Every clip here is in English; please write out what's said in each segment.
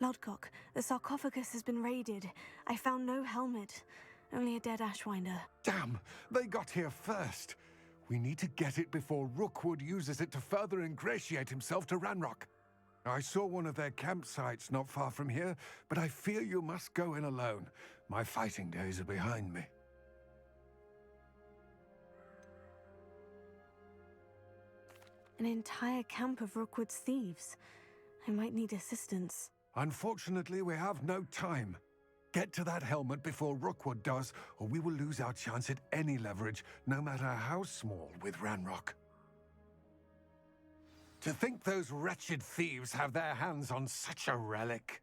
Lodcock, the sarcophagus has been raided. I found no helmet, only a dead Ashwinder. Damn! They got here first. We need to get it before Rookwood uses it to further ingratiate himself to Ranrock. I saw one of their campsites not far from here, but I fear you must go in alone. My fighting days are behind me. An entire camp of Rookwood's thieves. I might need assistance. Unfortunately, we have no time. Get to that helmet before Rookwood does, or we will lose our chance at any leverage, no matter how small, with Ranrock. To think those wretched thieves have their hands on such a relic.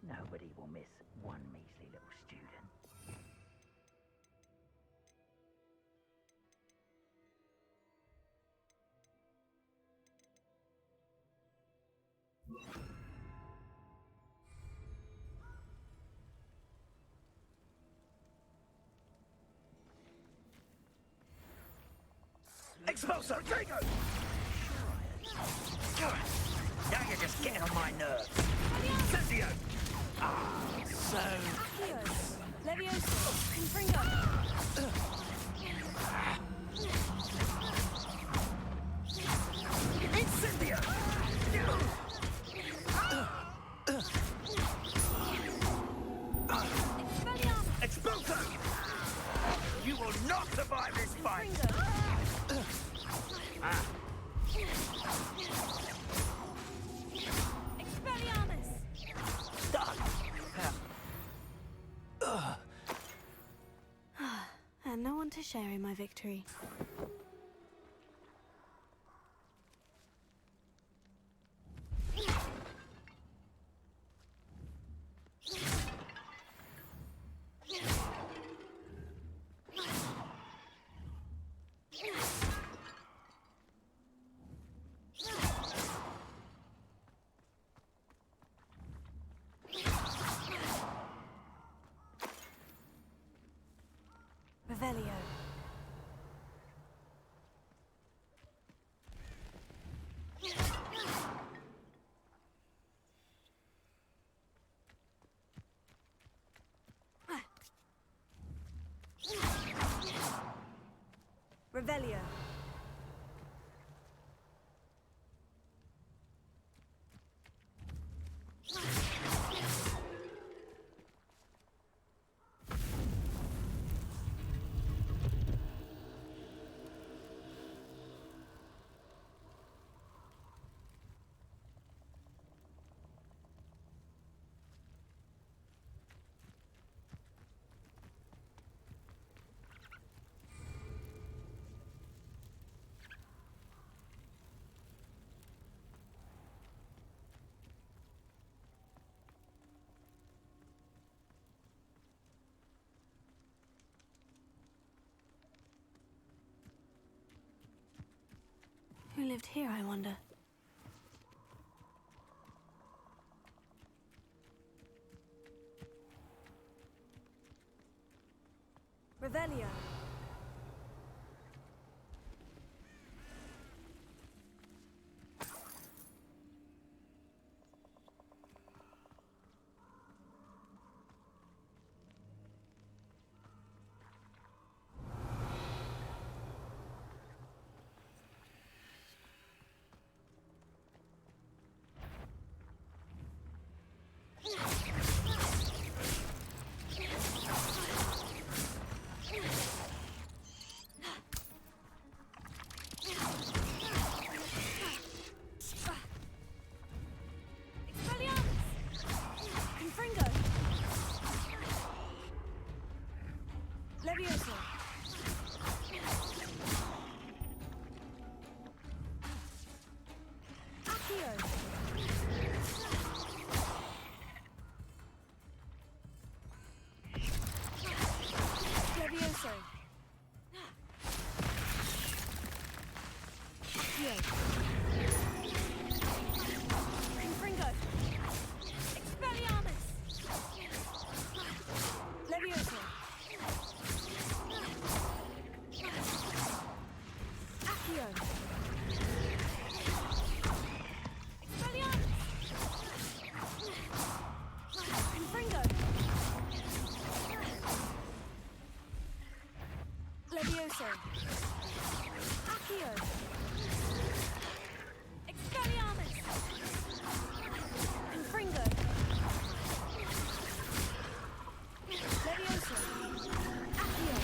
Nobody will miss one measly little student. Expulsor, Drago! Now you're just getting on my nerves. Incendio! So... Levioso, Confringo. Incendio! Expulsor! You will not survive this fight! Expelliarmus! And no one to share in my victory. Revelio. Revelio. who lived here, I wonder? Revelio. Levioso. Accio. Levioso. Accio. Confringo. Expelliarmus. Levioso. Accio. Expelliarmus. Confringo. Levioso. Accio. Expelliarmus. Confringo. Levioso. Accio.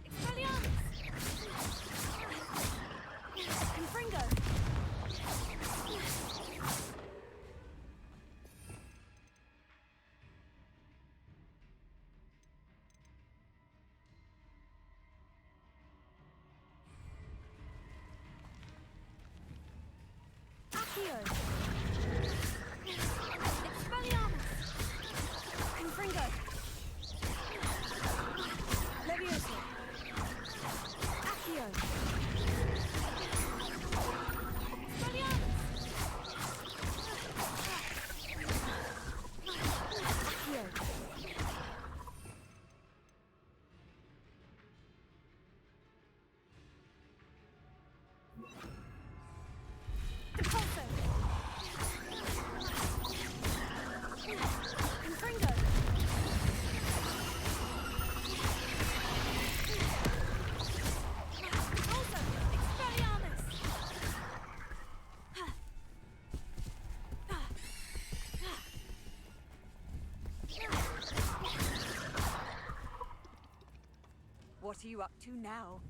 Expelliarmus. Confringo. Accio. Expelliarmus. Confringo. Levioso. Accio. Expelliarmus. Accio. Repulso. Confringo. Repulso. Expelliarmus. What are you up to now?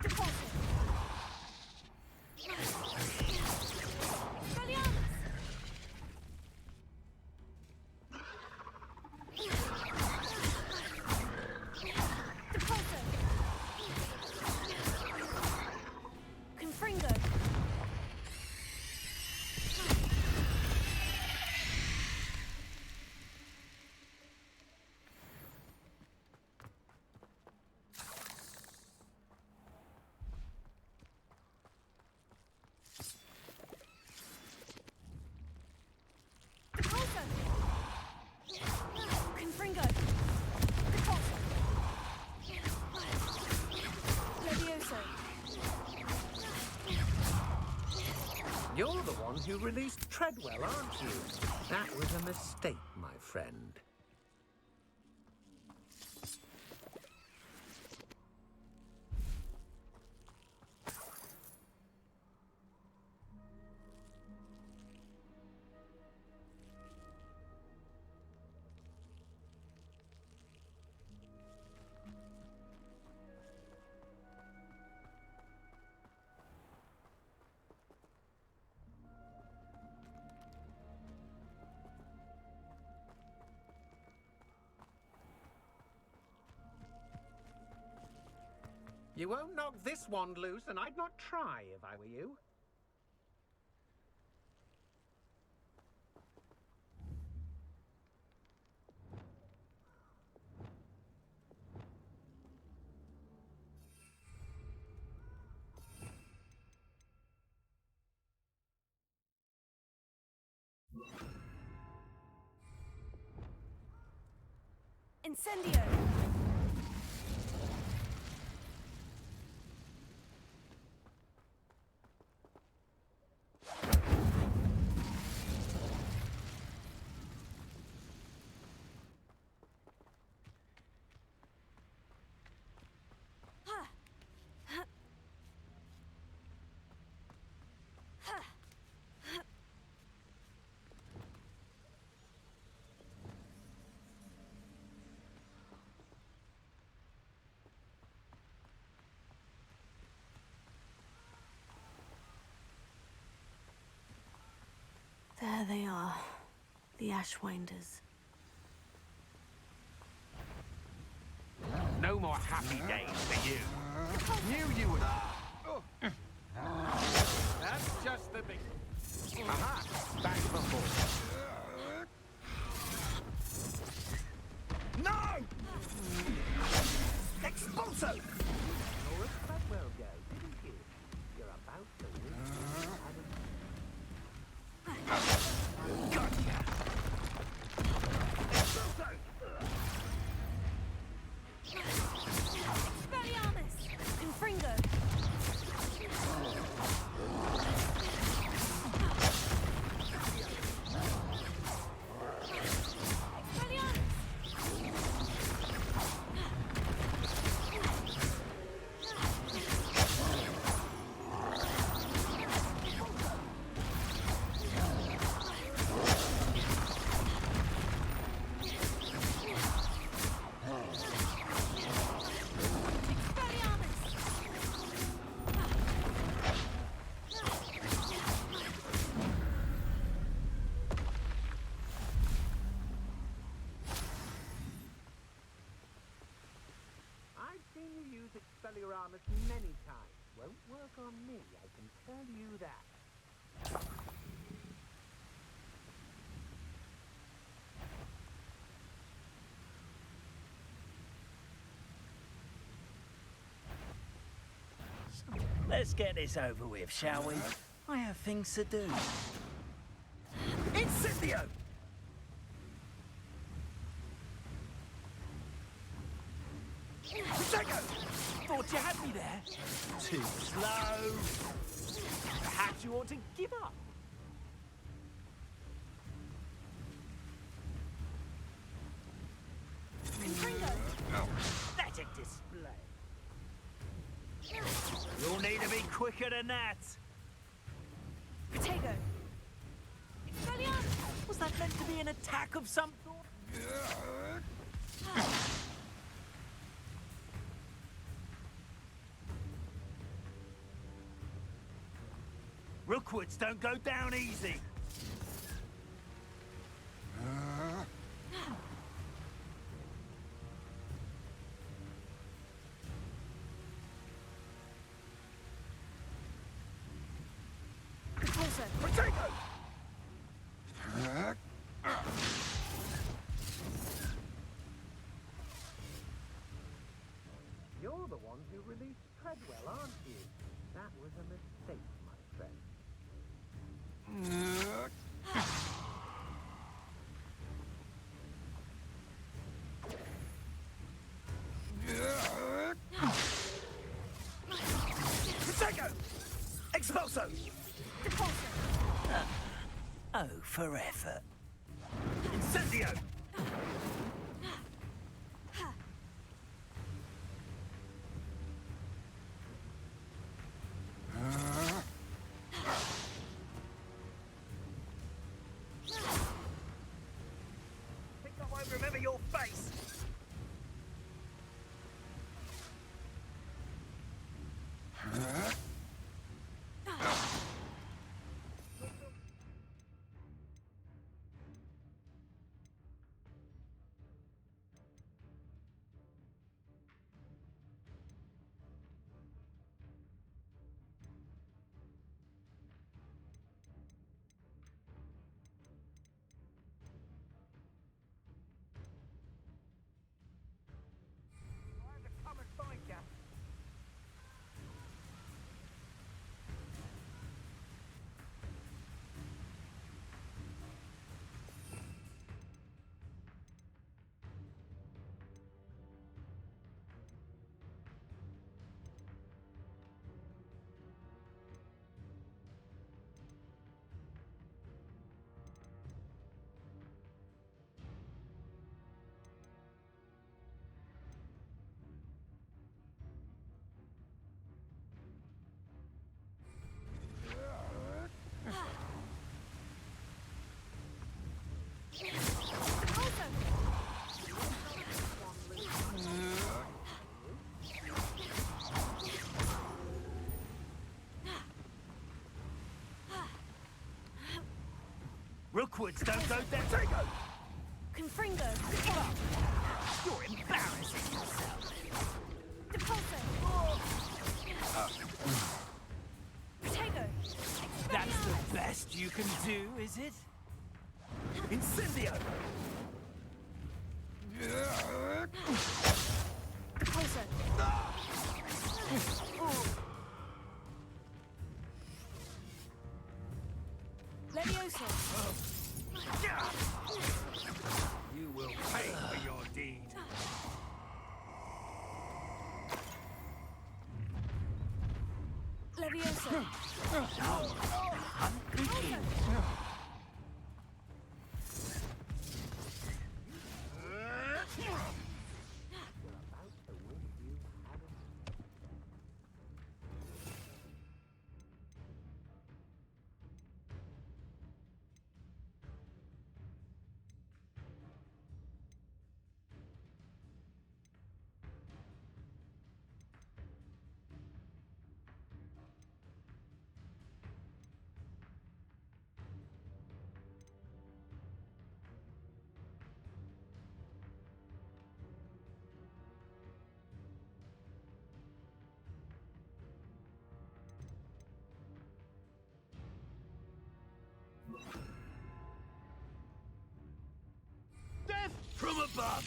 Repulso. Expelliarmus. Repulso. Confringo. Repulso. Confringo. Repulso. Levioso. You're the one who released Treadwell, aren't you? That was a mistake, my friend. You won't knock this wand loose, and I'd not try if I were you. Incendio! There they are, the Ashwinders. No more happy days for you. Knew you would. That's just the big. Aha! Back before. No! Expulso! You're a Treadwell go, didn't you? You're about to lose. Gotcha! Expulso! Expelliarmus! Confringo! Expelliarmus many times. Won't work on me, I can tell you that. Let's get this over with, shall we? I have things to do. Incendio! Protego! Thought you had me there. Too slow. Perhaps you ought to give up. Pathetic display. You'll need to be quicker than that. Protego! Expelliarmus! Was that meant to be an attack of some sort? Rookwoods don't go down easy. Protego! You're the one who released Treadwell, aren't you? That was a mistake, my friend. Protego! Expulso! Oh, for effort. Incendio! Think I won't remember your face. Rookwoods don't go down. Confringo. You're embarrassing yourself. Depulso. Protego. That's the best you can do, is it? Incendio! Depulso. Levioso. You will pay for your deed. Levioso. Hunt begins. Death from above!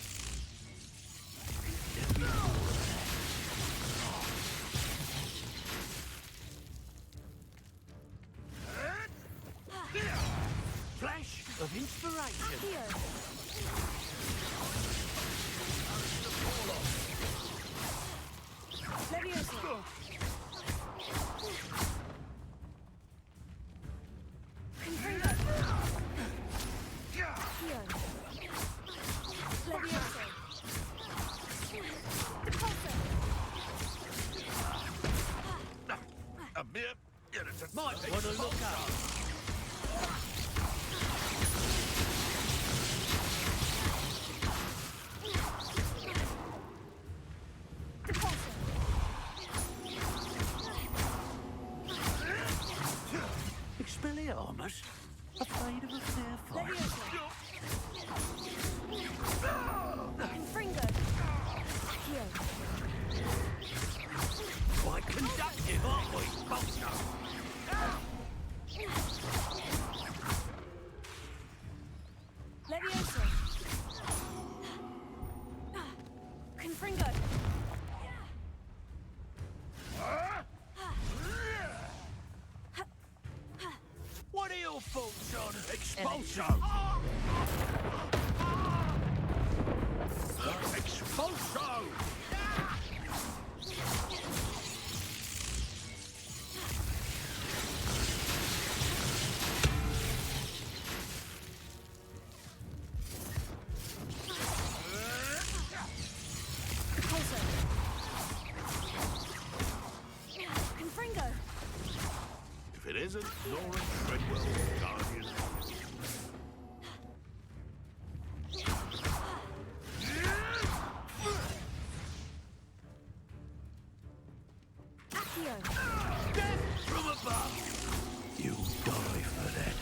Flash of inspiration. Accio. Levioso. Confringo. Accio. Levioso. Depulso. A mere irritant. Might want to look up. Depulso. Expelliarmus? Afraid of a fair fight? Levioso. Confringo. Accio. Quite conductive, aren't we, Bolso? Levioso. Confringo. What are your thoughts on Expulso! Expulso! Depulso. Confringo. If it isn't Lauren Treadwell, Guardian. Accio. death from above? You die for that.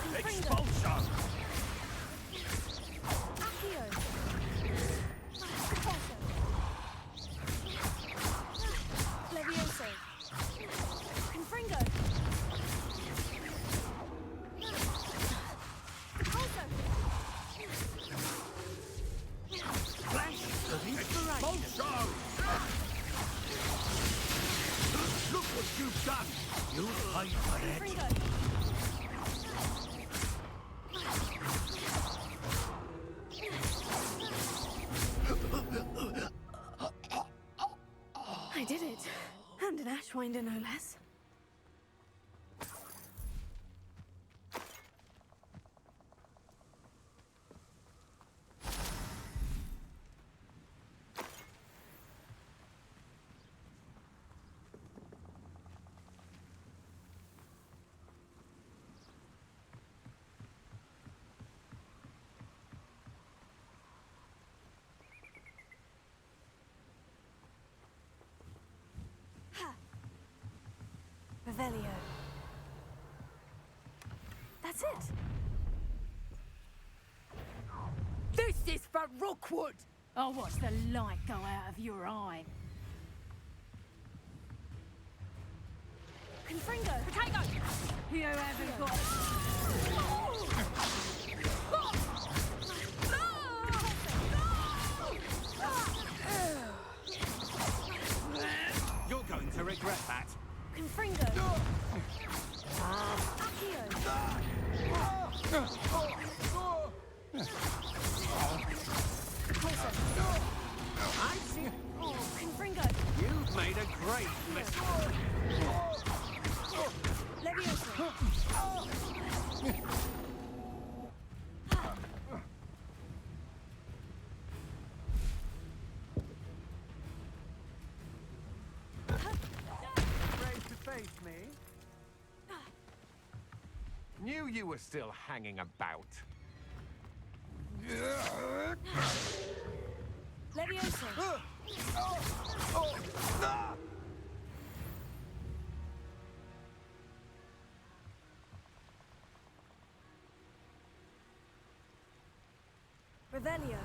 Confringo. Expulso! Accio. Depulso. Levioso. Confringo. Depulso. Flash of inspiration. Expulso! Look what you've done! You pay for that. Confringo. I did it. And an Ashwinder, no less. Revelio. That's it. This is for Rookwood! I'll watch the light go out of your eye. Confringo. Potato! You haven't got... You're going to regret that. Confringo. Accio. I see. Oh, Confringo. You've made a great mistake. Levioso. Afraid to face me? Knew you were still hanging about. Levioso. Revelio.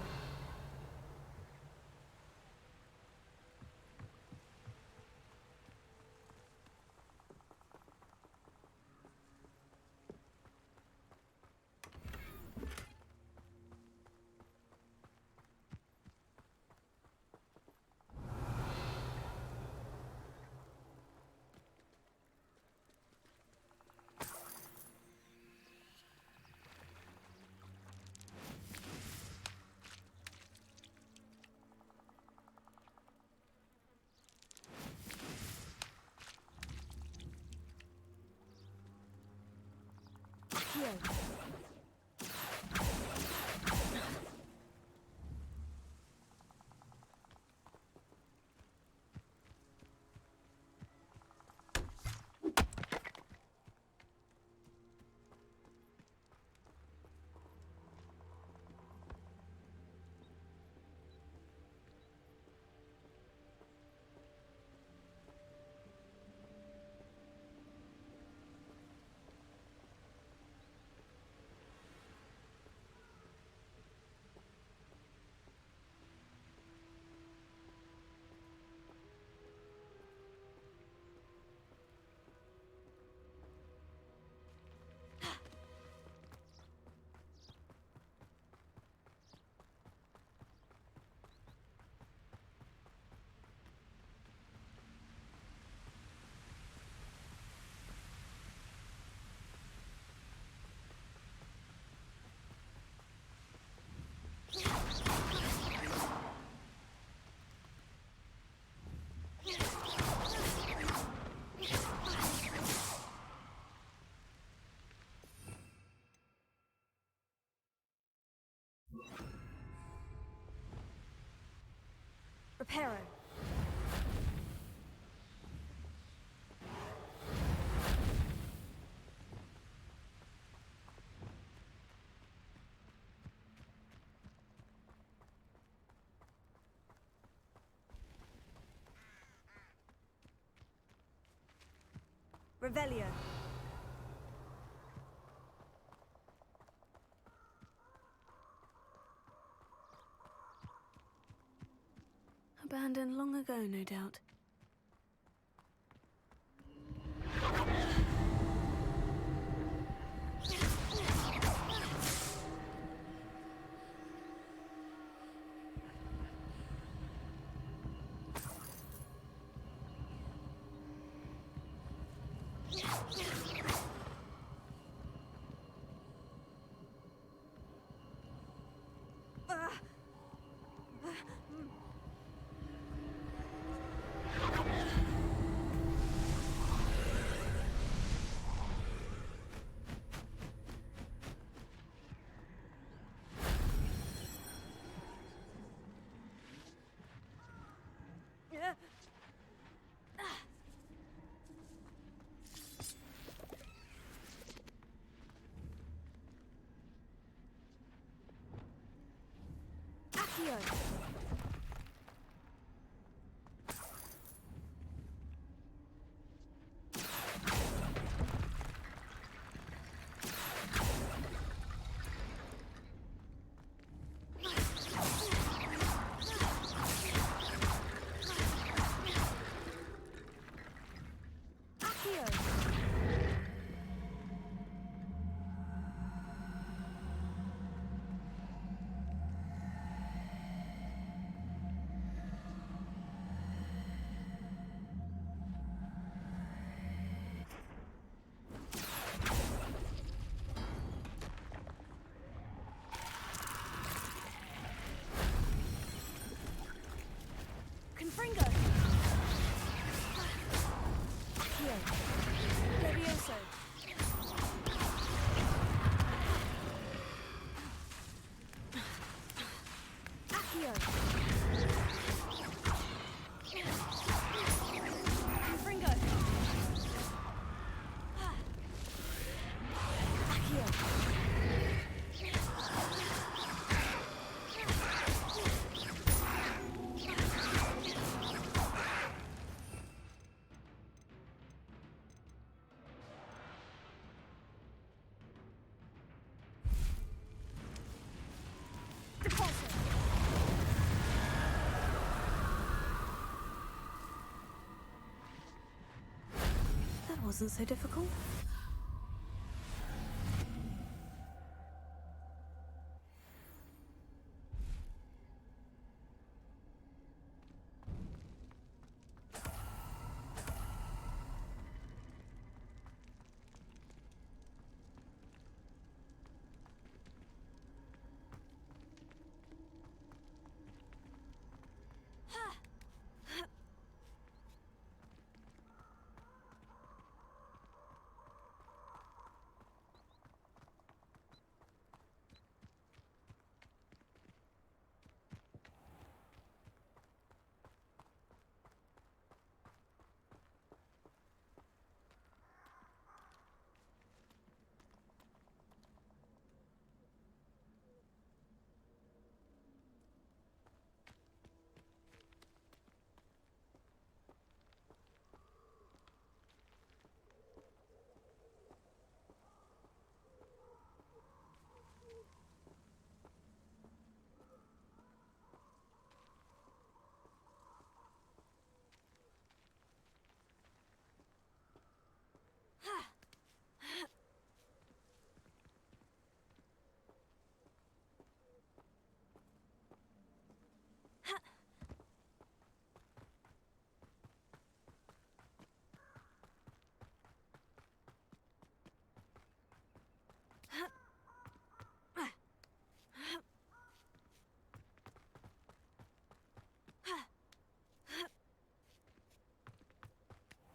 Accio. Reparo. Revelio. Abandoned long ago, no doubt. Accio. wasn't so difficult.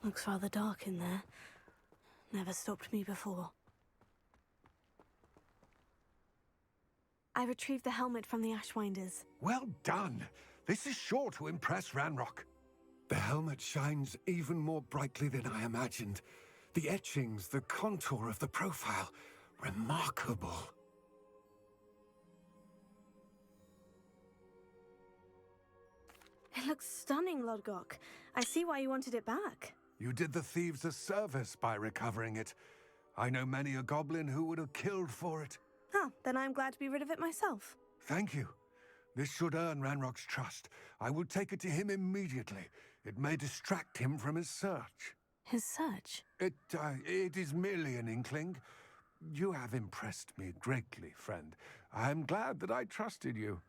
Looks rather dark in there. Never stopped me before. I retrieved the helmet from the Ashwinders. Well done. This is sure to impress Ranrock. The helmet shines even more brightly than I imagined. The etchings, the contour of the profile. Remarkable. It looks stunning, Lodgok. I see why you wanted it back. You did the thieves a service by recovering it. I know many a goblin who would have killed for it. Ah, then I'm glad to be rid of it myself. Thank you. This should earn Ranrock's trust. I will take it to him immediately. It may distract him from his search. His search? It is merely an inkling. You have impressed me greatly, friend. I am glad that I trusted you.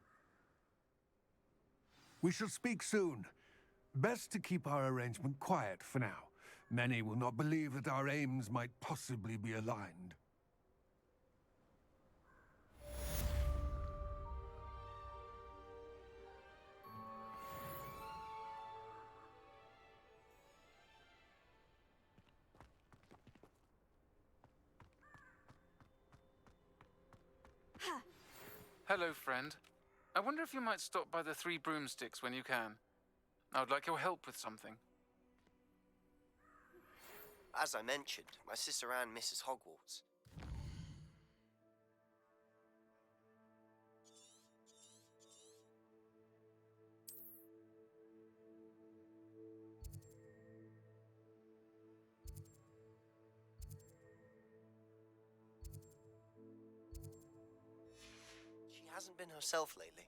We shall speak soon. Best to keep our arrangement quiet for now. Many will not believe that our aims might possibly be aligned. Hello, friend. I wonder if you might stop by the Three Broomsticks when you can. I would like your help with something. As I mentioned, my sister Anne misses Hogwarts. She hasn't been herself lately.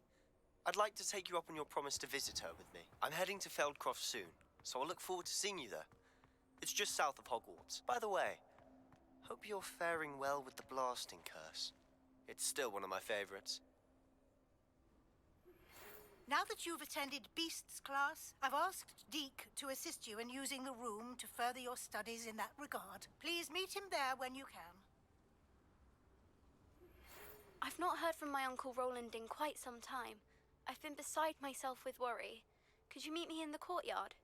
I'd like to take you up on your promise to visit her with me. I'm heading to Feldcroft soon, so I look forward to seeing you there. It's just south of Hogwarts. By the way, hope you're faring well with the blasting curse. It's still one of my favorites. Now that you've attended Beasts class, I've asked Deke to assist you in using the room to further your studies in that regard. Please meet him there when you can. I've not heard from my Uncle Roland in quite some time. I've been beside myself with worry. Could you meet me in the courtyard?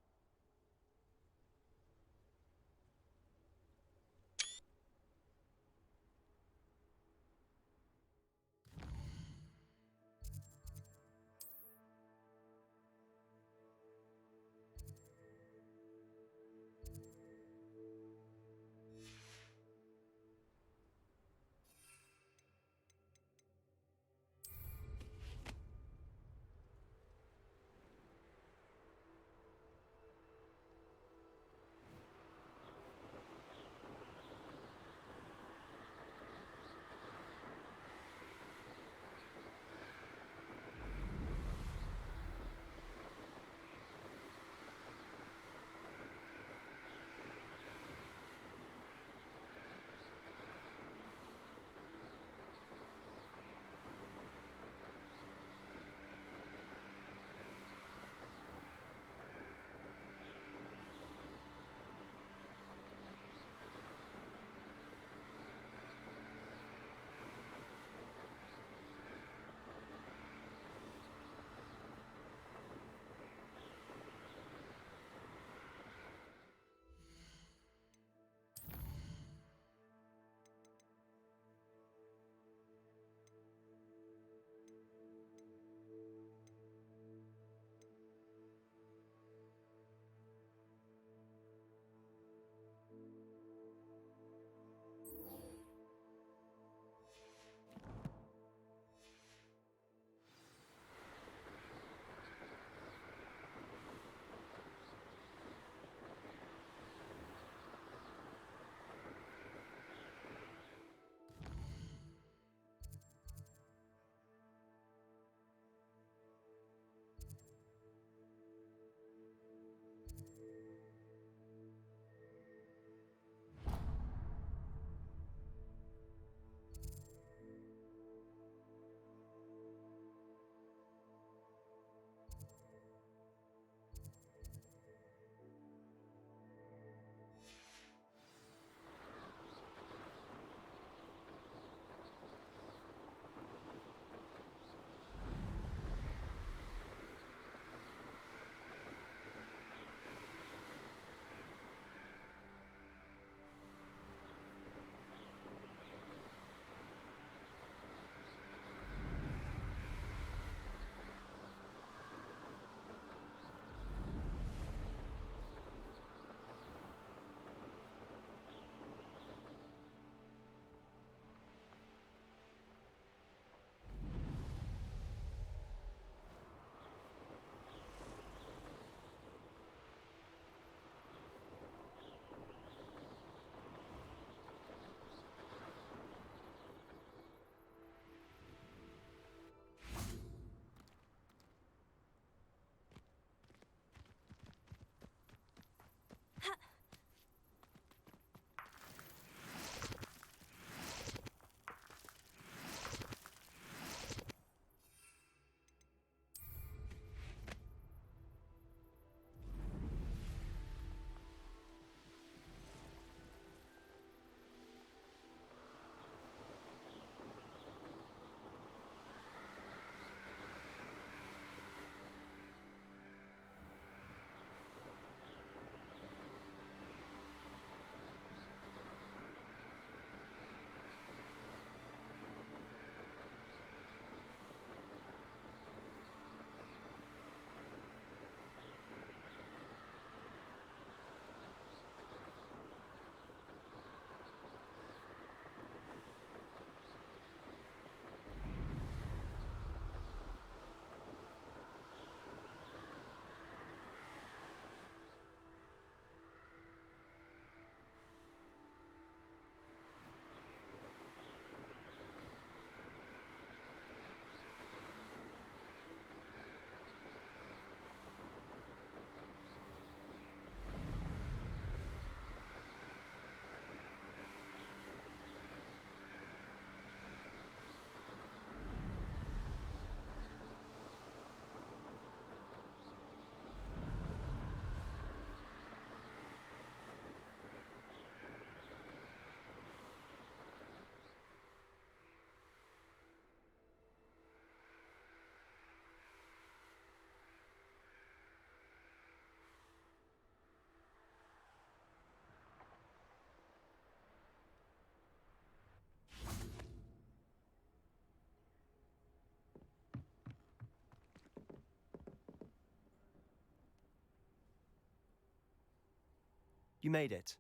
You made it.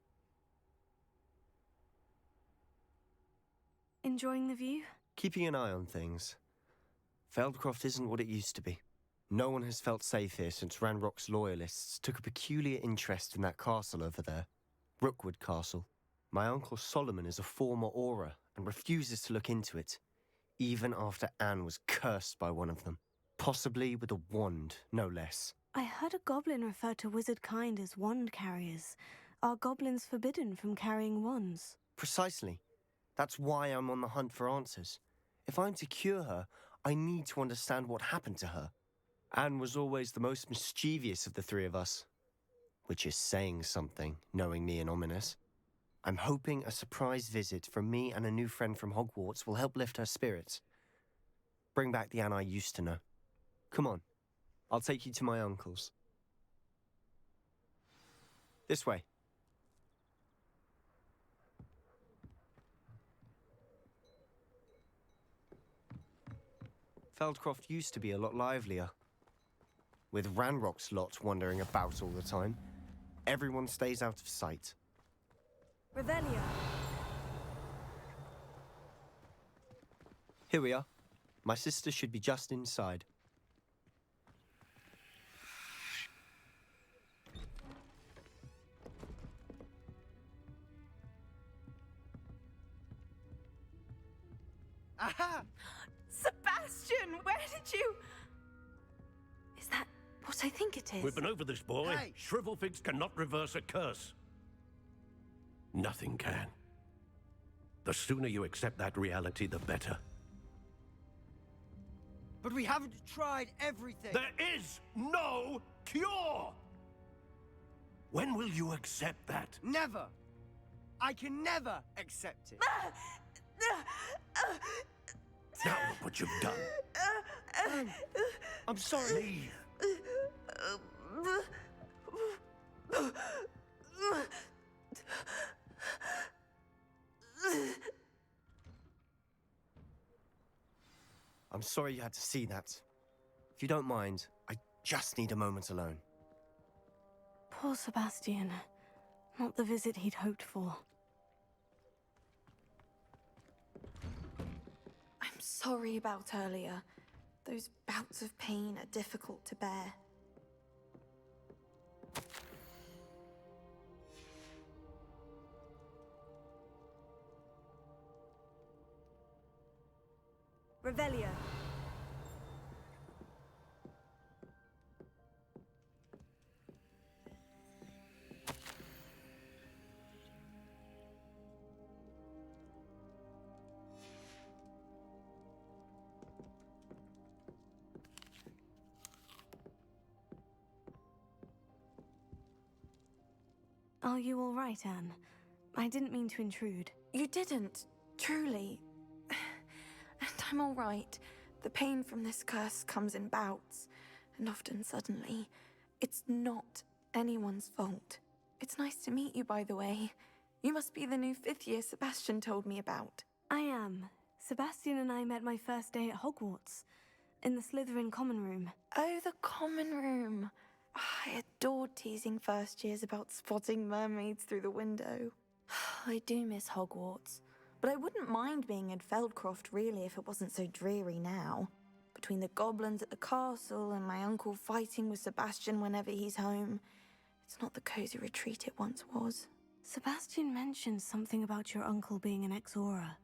Enjoying the view? Keeping an eye on things. Feldcroft isn't what it used to be. No one has felt safe here since Ranrock's loyalists took a peculiar interest in that castle over there. Rookwood Castle. My uncle Solomon is a former Auror and refuses to look into it, even after Anne was cursed by one of them. Possibly with a wand, no less. I heard a goblin refer to wizard kind as wand carriers. Are goblins forbidden from carrying wands? Precisely. That's why I'm on the hunt for answers. If I'm to cure her, I need to understand what happened to her. Anne was always the most mischievous of the three of us. Which is saying something, knowing me and Ominous. I'm hoping a surprise visit from me and a new friend from Hogwarts will help lift her spirits. Bring back the Anne I used to know. Come on, I'll take you to my uncle's. This way. Feldcroft used to be a lot livelier. With Ranrock's lot wandering about all the time, everyone stays out of sight. Revelio. Here we are. My sister should be just inside. Aha! Sebastian, where did you... Is that what I think it is? We've been over this, boy. Hey. Shrivelfigs cannot reverse a curse. Nothing can. The sooner you accept that reality, the better. But we haven't tried everything. There is no cure! When will you accept that? Never. I can never accept it. Now look what you've done. I'm sorry. Leave. I'm sorry you had to see that. If you don't mind, I just need a moment alone. Poor Sebastian. Not the visit he'd hoped for. I'm sorry about earlier. Those bouts of pain are difficult to bear. Revelio. Are you all right, Anne? I didn't mean to intrude. You didn't, truly. And I'm all right. The pain from this curse comes in bouts, and often suddenly. It's not anyone's fault. It's nice to meet you, by the way. You must be the new 5th year Sebastian told me about. I am. Sebastian and I met my first day at Hogwarts, in the Slytherin common room. Oh, the common room. I adored teasing first years about spotting mermaids through the window. I do miss Hogwarts, but I wouldn't mind being in Feldcroft really if it wasn't so dreary now. Between the goblins at the castle and my uncle fighting with Sebastian whenever he's home, it's not the cozy retreat it once was. Sebastian mentioned something about your uncle being an ex-Auror,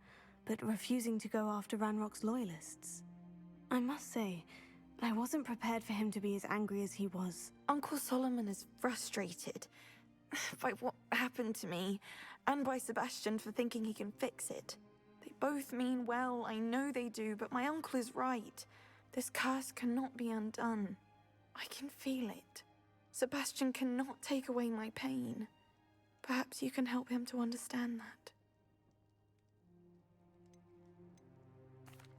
but refusing to go after Ranrock's loyalists. I must say, I wasn't prepared for him to be as angry as he was. Uncle Solomon is frustrated by what happened to me, and by Sebastian for thinking he can fix it. They both mean well, I know they do, but my uncle is right. This curse cannot be undone. I can feel it. Sebastian cannot take away my pain. Perhaps you can help him to understand that.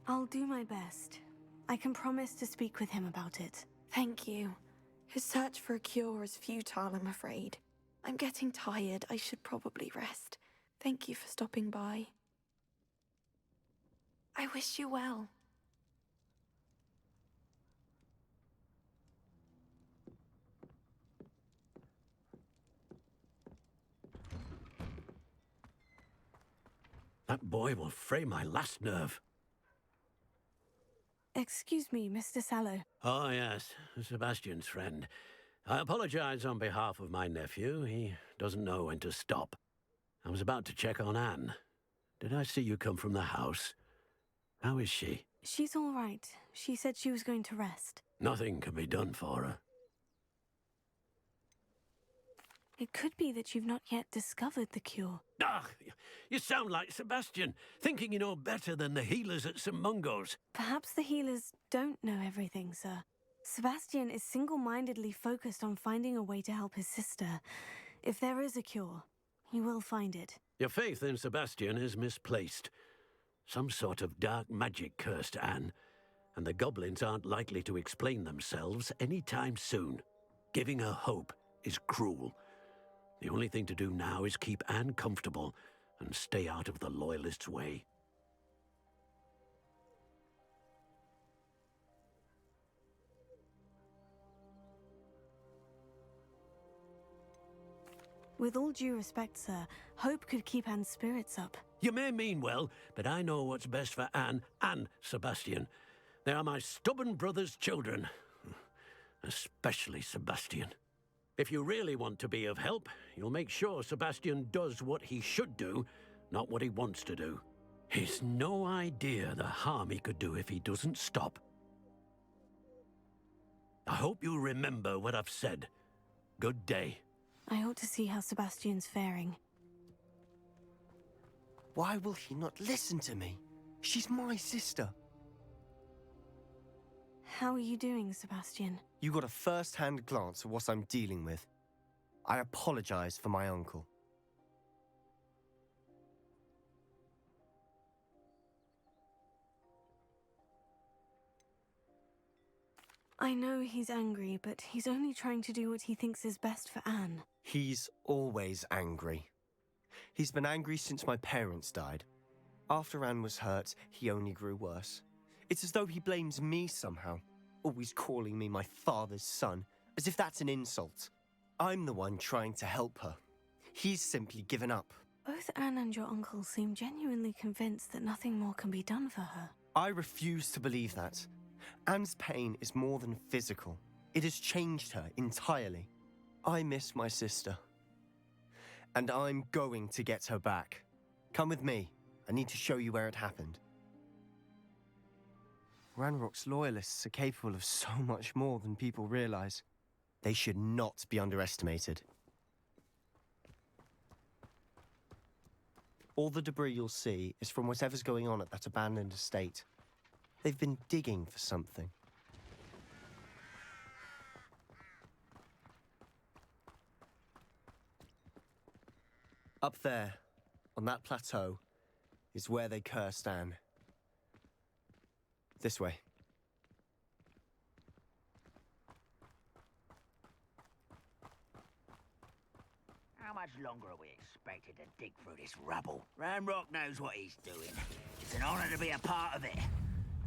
I'll do my best. I can promise to speak with him about it. Thank you. His search for a cure is futile, I'm afraid. I'm getting tired. I should probably rest. Thank you for stopping by. I wish you well. boy will fray my last nerve. Excuse me, Mr. Sallow. Oh, yes, Sebastian's friend. I apologize on behalf of my nephew. He doesn't know when to stop. I was about to check on Anne. Did I see you come from the house? How is she? She's all right. She said she was going to rest. Nothing can be done for her. It could be that you've not yet discovered the cure. Ah, you sound like Sebastian, thinking you know better than the healers at St. Mungo's. Perhaps the healers don't know everything, sir. Sebastian is single-mindedly focused on finding a way to help his sister. If there is a cure, he will find it. Your faith in Sebastian is misplaced. Some sort of dark magic cursed Anne, and the goblins aren't likely to explain themselves anytime soon. Giving her hope is cruel. The only thing to do now is keep Anne comfortable and stay out of the Loyalists' way. With all due respect, sir, hope could keep Anne's spirits up. You may mean well, but I know what's best for Anne and Sebastian. They are my stubborn brother's children. Especially Sebastian. If you really want to be of help, you'll make sure Sebastian does what he should do, not what he wants to do. He's no idea the harm he could do if he doesn't stop. I hope you remember what I've said. Good day. I ought to see how Sebastian's faring. Why will he not listen to me? She's my sister. How are you doing, Sebastian? You got a first-hand glance at what I'm dealing with. I apologize for my uncle. I know he's angry, but he's only trying to do what he thinks is best for Anne. He's always angry. He's been angry since my parents died. After Anne was hurt, he only grew worse. It's as though he blames me somehow, always calling me my father's son, as if that's an insult. I'm the one trying to help her. He's simply given up. Both Anne and your uncle seem genuinely convinced that nothing more can be done for her. I refuse to believe that. Anne's pain is more than physical. It has changed her entirely. I miss my sister. And I'm going to get her back. Come with me. I need to show you where it happened. Ranrock's Loyalists are capable of so much more than people realize. They should not be underestimated. All the debris you'll see is from whatever's going on at that abandoned estate. They've been digging for something. Up there, on that plateau, is where they cursed Anne. This way. How much longer are we expected to dig through this rubble? Ranrock knows what he's doing. It's an honor to be a part of it.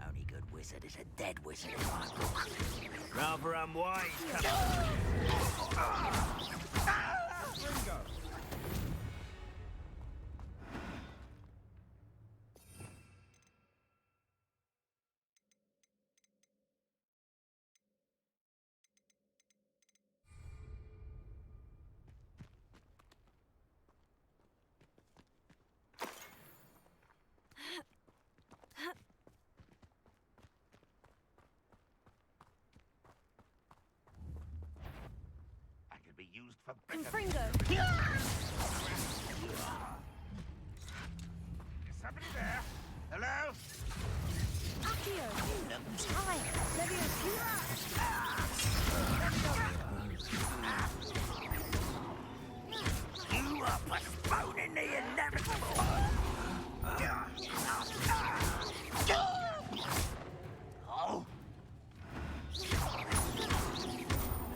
Only good wizard is a dead wizard, Ranrock. Rather unwise. Ringo! Be used for Confringo! Is somebody there? Hello? Accio! Look who's higher! You are postponing the inevitable! Oh!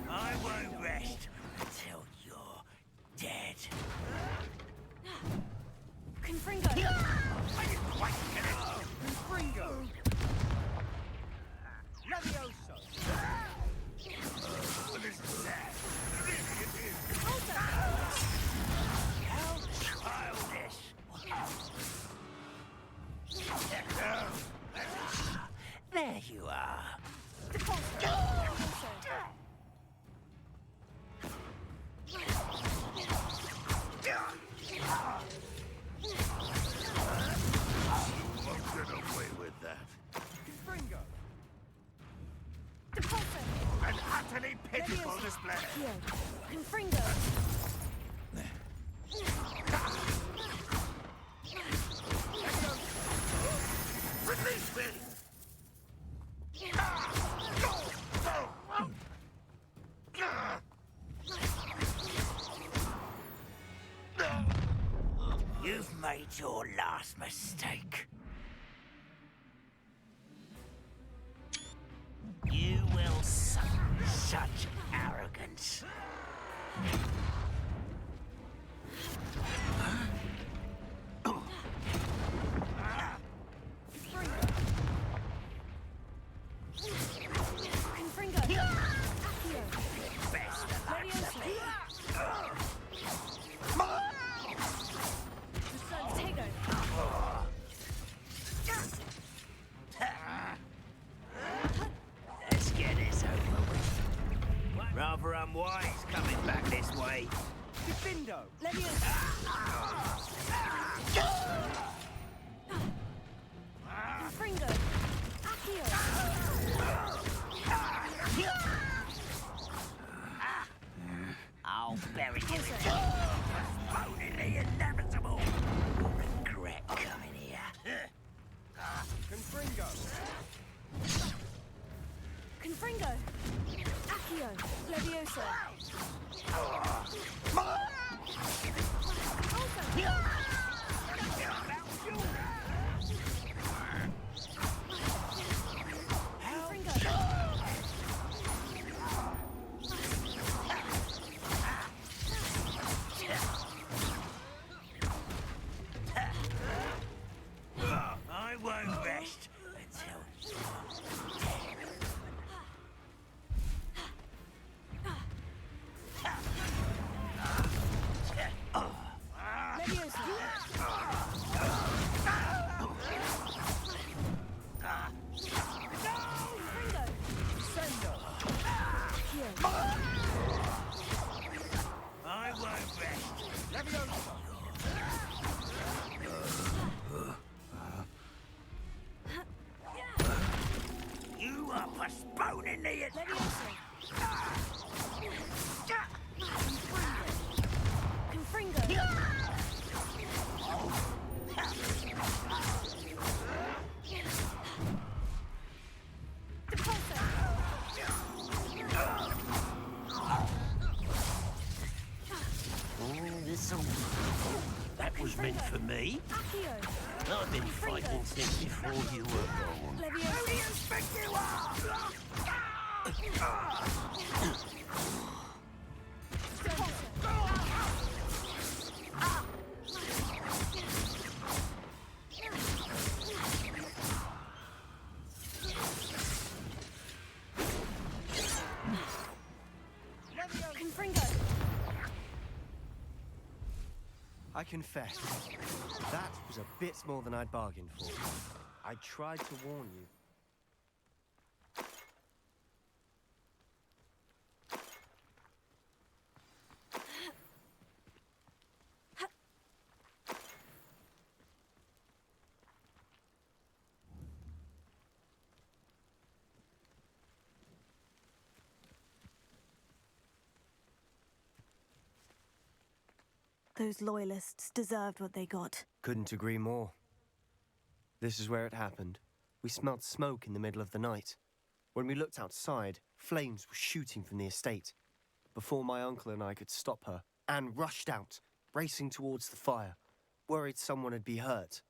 I won't rest until you're dead. Confringo! I didn't quite get it. Ringo! Levioso! you are. You won't get away with that. Fringo. An utterly pitiful display. Confringo. Release me! You've made your last mistake. You will suffer such arrogance. Confringo. Accio. Best of luck to me. Tego. Let's get this over with. Rather unwise coming back this way. Defindo. Confringo. Accio. I'll bury you in postponingly inevitable. Regret coming here. Confringo. Confringo. Accio. Leviosa. I won't rest until I won't rest. You are postponing the Confringo. That was meant for me. Accio. I've been fighting since before you were born. Leviosa. Who do you think you Confringo. I confess, that was a bit more than I'd bargained for. I tried to warn you. Those loyalists deserved what they got. Couldn't agree more. This is where it happened. We smelled smoke in the middle of the night. When we looked outside, flames were shooting from the estate. Before my uncle and I could stop her, Anne rushed out, racing towards the fire, worried someone had been hurt.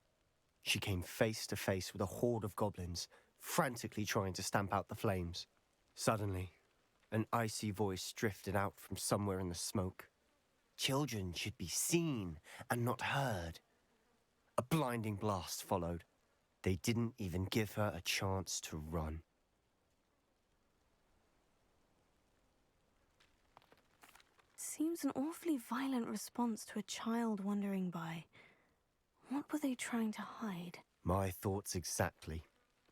She came face to face with a horde of goblins, frantically trying to stamp out the flames. Suddenly, an icy voice drifted out from somewhere in the smoke. Children should be seen and not heard. A blinding blast followed. They didn't even give her a chance to run. Seems an awfully violent response to a child wandering by. What were they trying to hide? My thoughts exactly.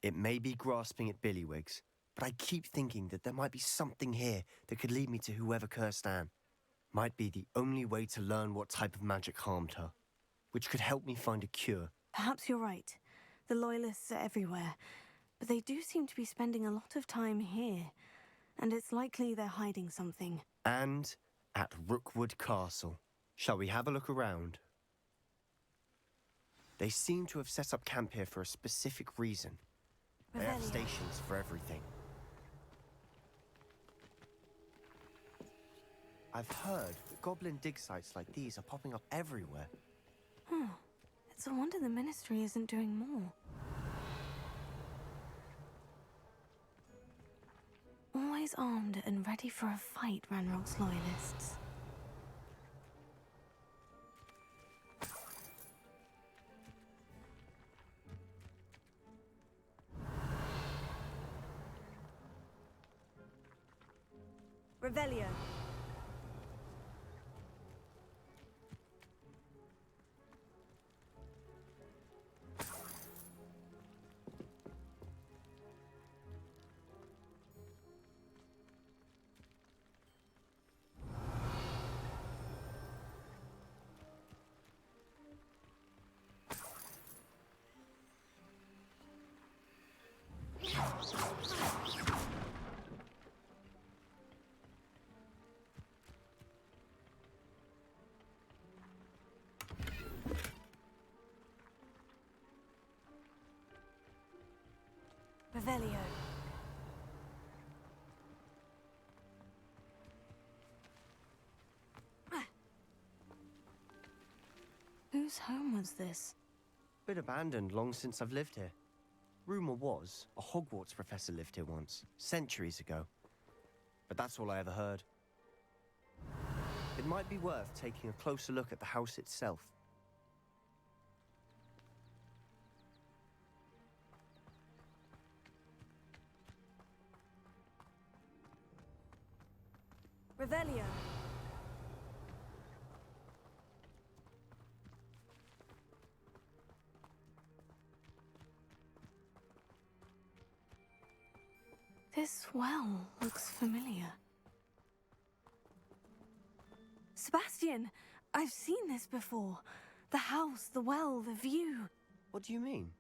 It may be grasping at Billywigs, but I keep thinking that there might be something here that could lead me to whoever cursed Anne. Might be the only way to learn what type of magic harmed her, which could help me find a cure. Perhaps you're right. The Loyalists are everywhere, but they do seem to be spending a lot of time here, and it's likely they're hiding something. And at Rookwood Castle. Shall we have a look around? They seem to have set up camp here for a specific reason. They have stations for everything. I've heard that goblin dig sites like these are popping up everywhere. It's a wonder the Ministry isn't doing more. Always armed and ready for a fight, Ranrock's Loyalists. Revelio. Revelio. Whose home was this? Been abandoned long since I've lived here. Rumour was a Hogwarts professor lived here once, centuries ago. But that's all I ever heard. It might be worth taking a closer look at the house itself. Revelio. This well looks familiar. Sebastian, I've seen this before. The house, the well, the view. What do you mean?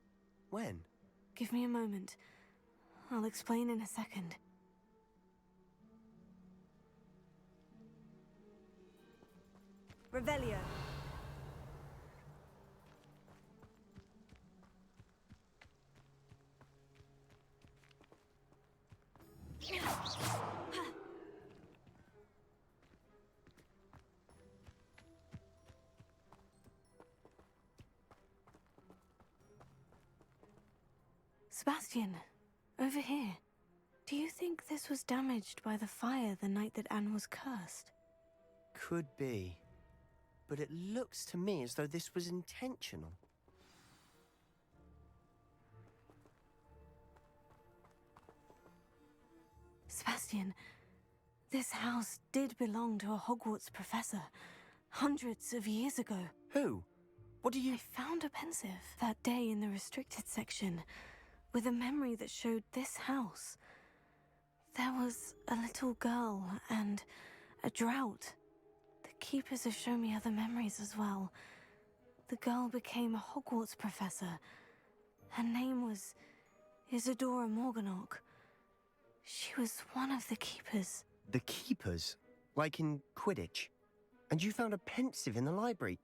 When? Give me a moment. I'll explain in a second. Revelio. Sebastian, over here. Do you think this was damaged by the fire the night that Anne was cursed? Could be. But it looks to me as though this was intentional. Sebastian, this house did belong to a Hogwarts professor, hundreds of years ago. Who? What do you... I found a pensive that day in the restricted section, with a memory that showed this house. There was a little girl and a drought. The keepers have shown me other memories as well. The girl became a Hogwarts professor. Her name was Isadora Morganach. She was one of the keepers. The keepers? Like in Quidditch? And you found a pensive in the library?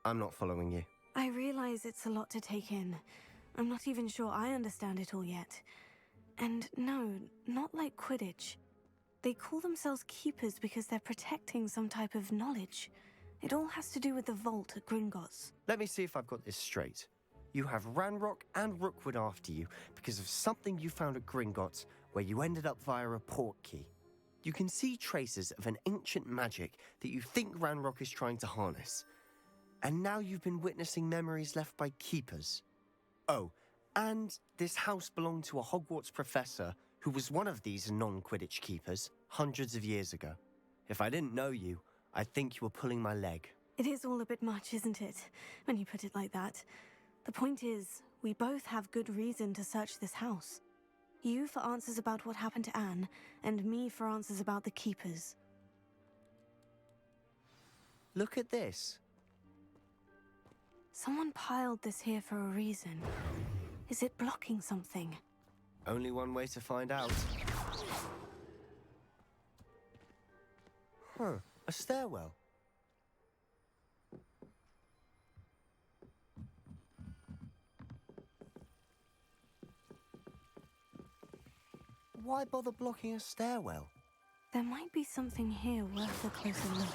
I'm not following you. I realize it's a lot to take in. I'm not even sure I understand it all yet. And no, not like Quidditch. They call themselves keepers because they're protecting some type of knowledge. It all has to do with the vault at Gringotts. Let me see if I've got this straight. You have Ranrock and Rookwood after you because of something you found at Gringotts where you ended up via a portkey. You can see traces of an ancient magic that you think Ranrock is trying to harness. And now you've been witnessing memories left by keepers. Oh, and this house belonged to a Hogwarts professor who was one of these non-Quidditch keepers hundreds of years ago. If I didn't know you, I'd think you were pulling my leg. It is all a bit much, isn't it, when you put it like that? The point is, we both have good reason to search this house. You for answers about what happened to Anne, and me for answers about the Keepers. Look at this. Someone piled this here for a reason. Is it blocking something? Only one way to find out. Huh, a stairwell. Why bother blocking a stairwell? There might be something here worth a closer look.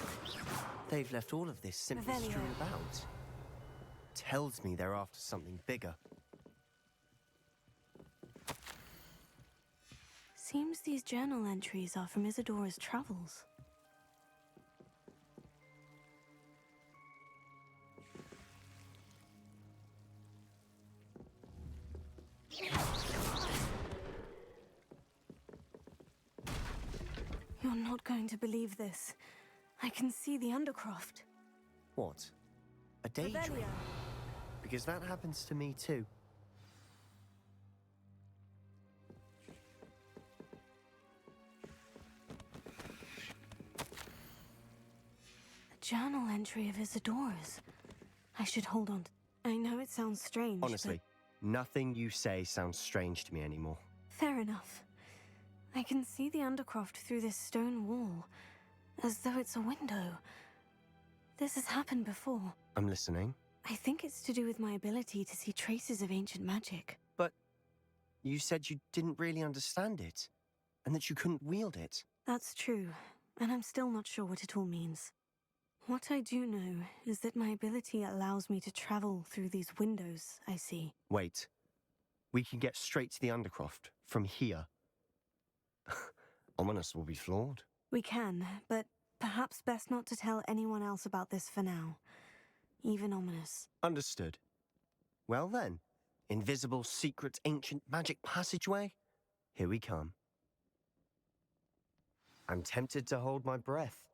They've left all of this simply Revelio. strewn about. Tells me they're after something bigger. Seems these journal entries are from Isadora's travels. You're not going to believe this. I can see the Undercroft. What? A daydream? Revelio. Because that happens to me too. A journal entry of Isadora's. I should hold on. I know it sounds strange, Honestly, nothing you say sounds strange to me anymore. Fair enough. I can see the Undercroft through this stone wall, as though it's a window. This has happened before. I'm listening. I think it's to do with my ability to see traces of ancient magic. But you said you didn't really understand it, and that you couldn't wield it. That's true, and I'm still not sure what it all means. What I do know is that my ability allows me to travel through these windows I see. Wait. We can get straight to the Undercroft from here. Ominous will be floored. We can, but perhaps best not to tell anyone else about this for now. Even Ominous. Understood. Well then, invisible, secret, ancient magic passageway? Here we come. I'm tempted to hold my breath.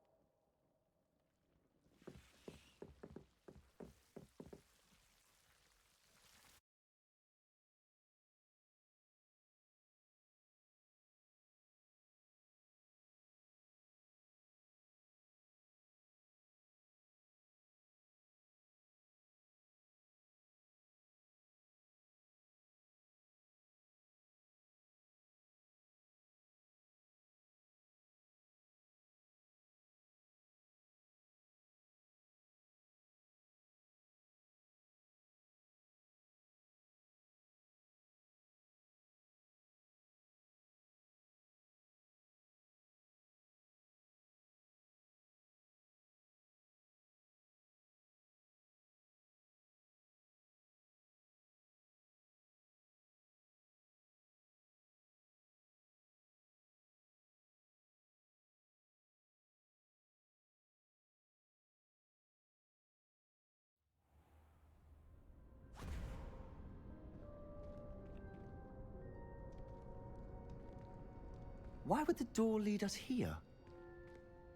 Why would the door lead us here?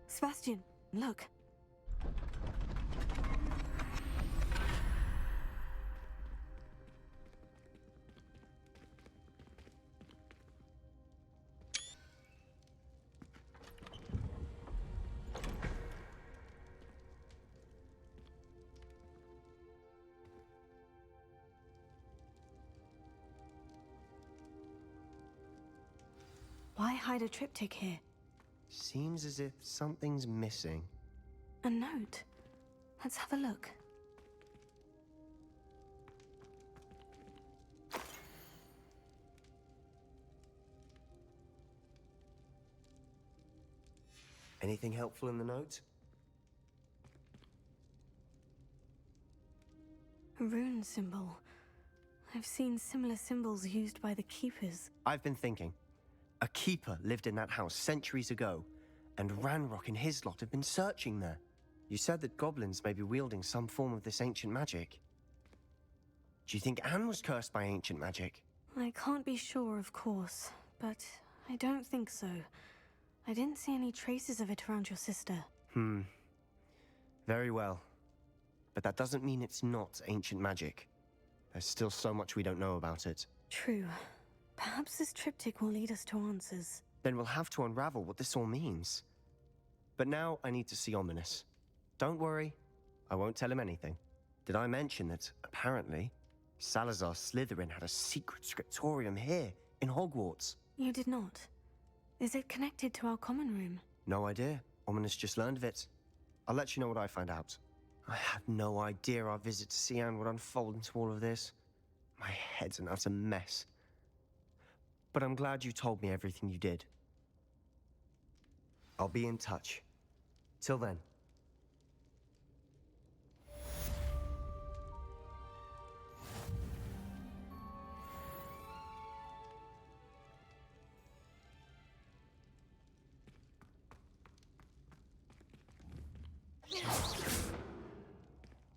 Sebastian, look. Why hide a triptych here? Seems as if something's missing. A note. Let's have a look. Anything helpful in the note? A rune symbol. I've seen similar symbols used by the Keepers. I've been thinking. A keeper lived in that house centuries ago, and Ranrock and his lot have been searching there. You said that goblins may be wielding some form of this ancient magic. Do you think Anne was cursed by ancient magic? I can't be sure, of course, but I don't think so. I didn't see any traces of it around your sister. Very well. But that doesn't mean it's not ancient magic. There's still so much we don't know about it. True. Perhaps this triptych will lead us to answers. Then we'll have to unravel what this all means. But now I need to see Ominous. Don't worry, I won't tell him anything. Did I mention that, apparently, Salazar Slytherin had a secret scriptorium here, in Hogwarts? You did not. Is it connected to our common room? No idea. Ominous just learned of it. I'll let you know what I find out. I had no idea our visit to Cian would unfold into all of this. My head's an utter mess. But I'm glad you told me everything you did. I'll be in touch. Till then.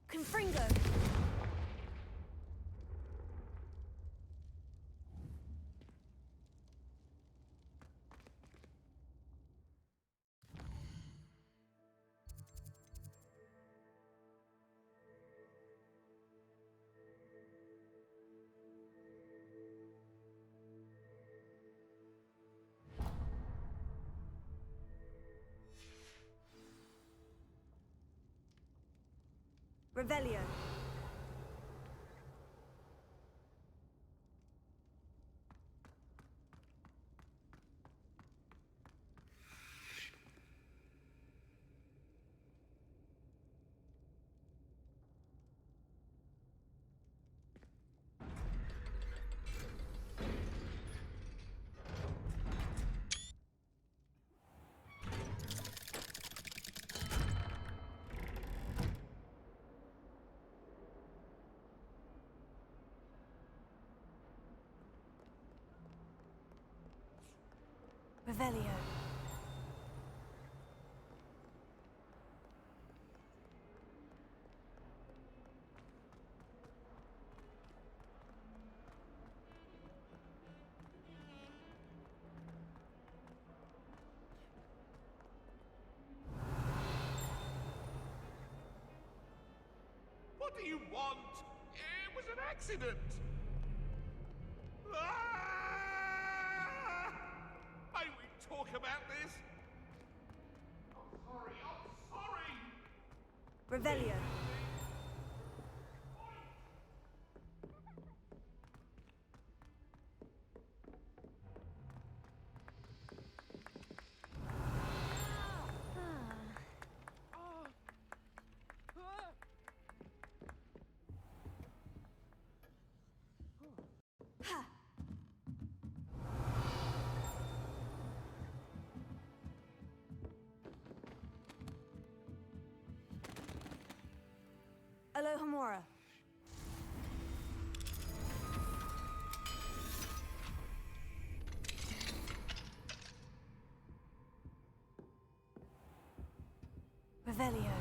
Confringo! Revelio. Revelio. What do you want? It was an accident. May we talk about this? I'm sorry. Revelio. Alohomora. Revelio.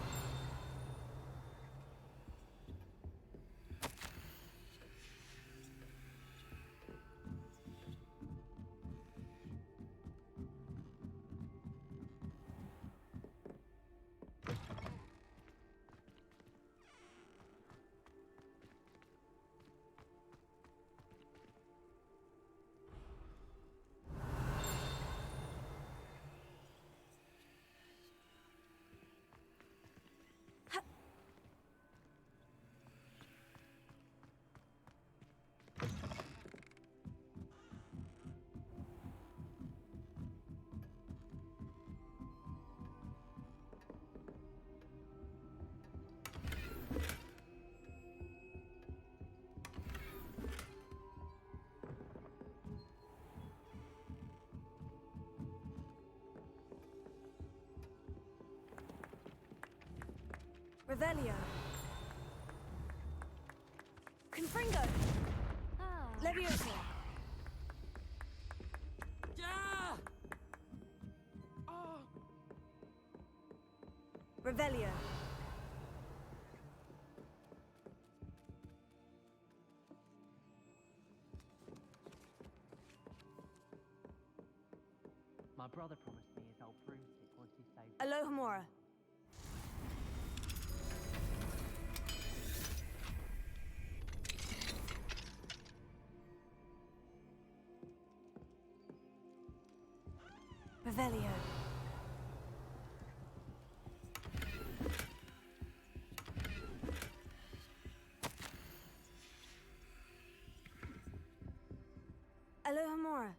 Revelio. Confringo. Leviosa. Revelio. My brother promised me his old broomstick once he saved. Alohomora. Revelio. Alohomora.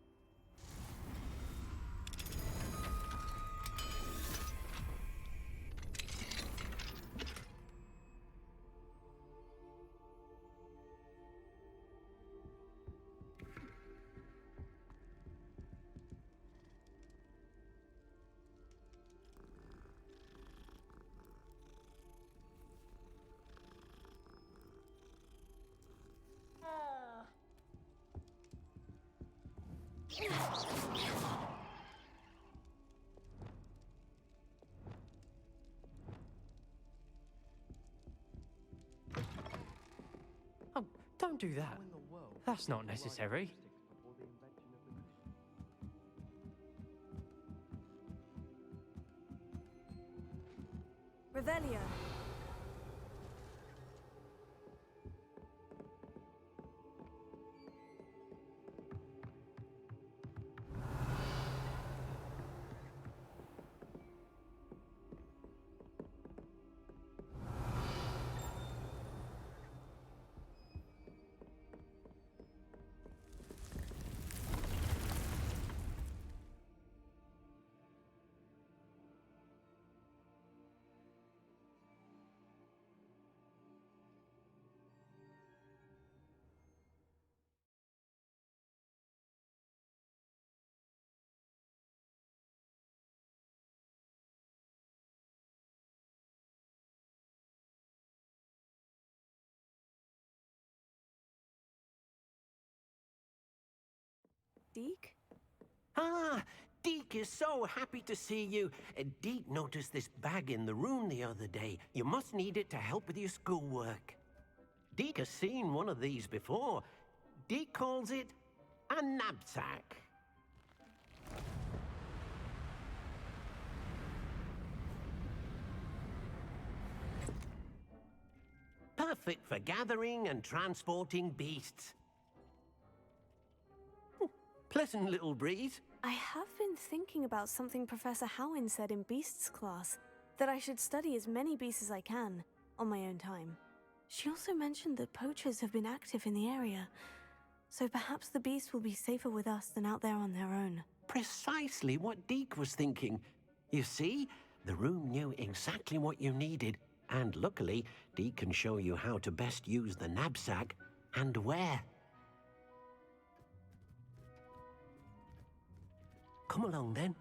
Oh, don't do that. That's not necessary. Revelio. Deke? Ah, Deke is so happy to see you. Deke noticed this bag in the room the other day. You must need it to help with your schoolwork. Deke has seen one of these before. Deke calls it a knapsack. Perfect for gathering and transporting beasts. Pleasant little breeze. I have been thinking about something Professor Howin said in Beasts class, that I should study as many beasts as I can, on my own time. She also mentioned that poachers have been active in the area, so perhaps the beasts will be safer with us than out there on their own. Precisely what Deke was thinking. You see, the room knew exactly what you needed, and luckily, Deke can show you how to best use the knapsack and where. Come along, then.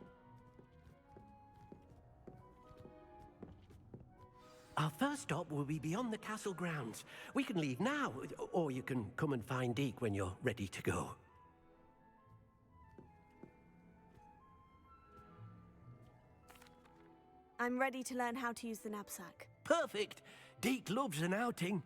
Our first stop will be beyond the castle grounds. We can leave now, or you can come and find Deke when you're ready to go. I'm ready to learn how to use the knapsack. Perfect! Deke loves an outing.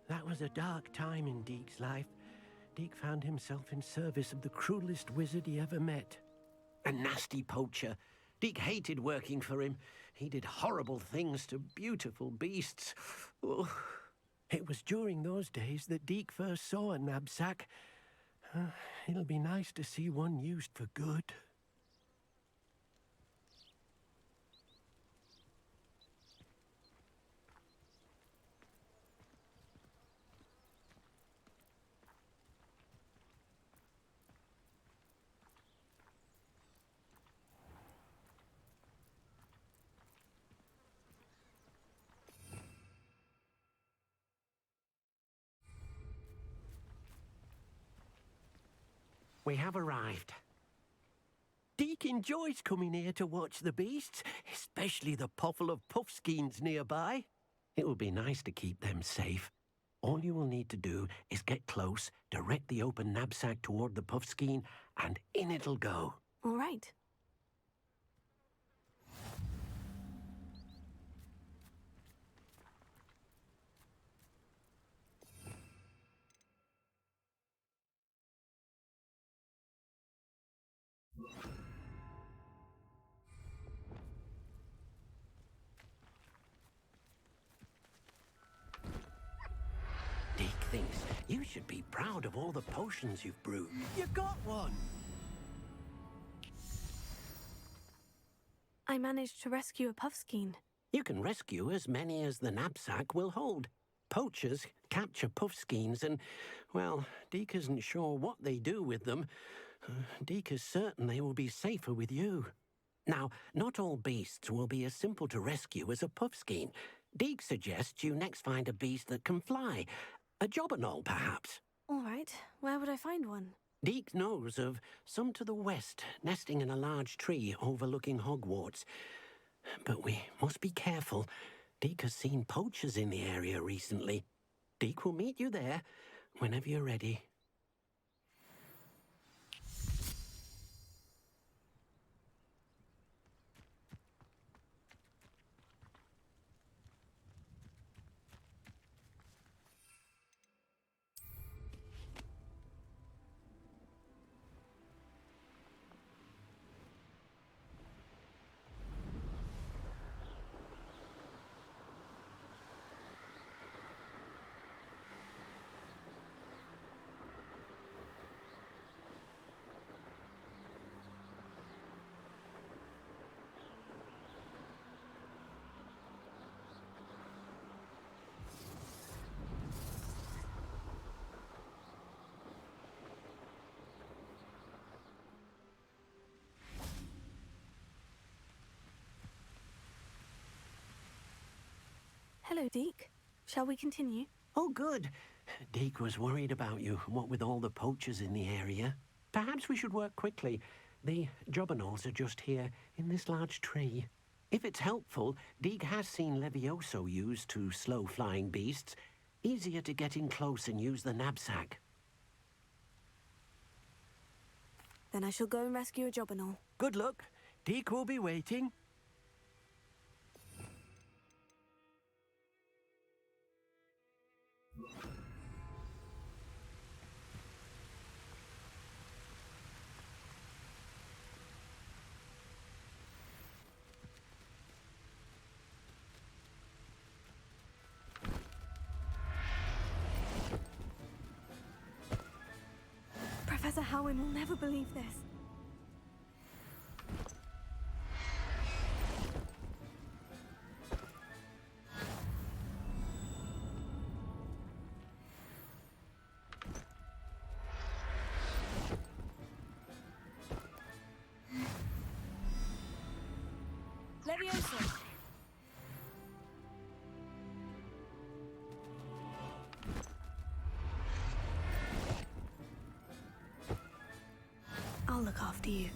That was a dark time in Deke's life. Deke found himself in service of the cruelest wizard he ever met. A nasty poacher. Deke hated working for him. He did horrible things to beautiful beasts. Oh. It was during those days that Deke first saw a knapsack. It'll be nice to see one used for good. We have arrived. Deke enjoys coming here to watch the beasts, especially the potful of puffskeins nearby. It will be nice to keep them safe. All you will need to do is get close, direct the open knapsack toward the puffskein, and in it'll go. All right. Deke thinks you should be proud of all the potions you've brewed. You got one! I managed to rescue a puffskein. You can rescue as many as the knapsack will hold. Poachers capture puffskeins and, well, Deke isn't sure what they do with them. Deke is certain they will be safer with you. Now, not all beasts will be as simple to rescue as a puffskein. Deke suggests you next find a beast that can fly. A jobberknoll, perhaps. All right. Where would I find one? Deke knows of some to the west, nesting in a large tree overlooking Hogwarts. But we must be careful. Deke has seen poachers in the area recently. Deke will meet you there whenever you're ready. Hello, Deke. Shall we continue? Oh, good. Deke was worried about you, what with all the poachers in the area. Perhaps we should work quickly. The jobberknolls are just here, in this large tree. If it's helpful, Deke has seen Levioso used to slow flying beasts. Easier to get in close and use the knapsack. Then I shall go and rescue a jobberknoll. Good luck. Deke will be waiting. Professor Howin will never believe this. Leviosa! I'll look after you.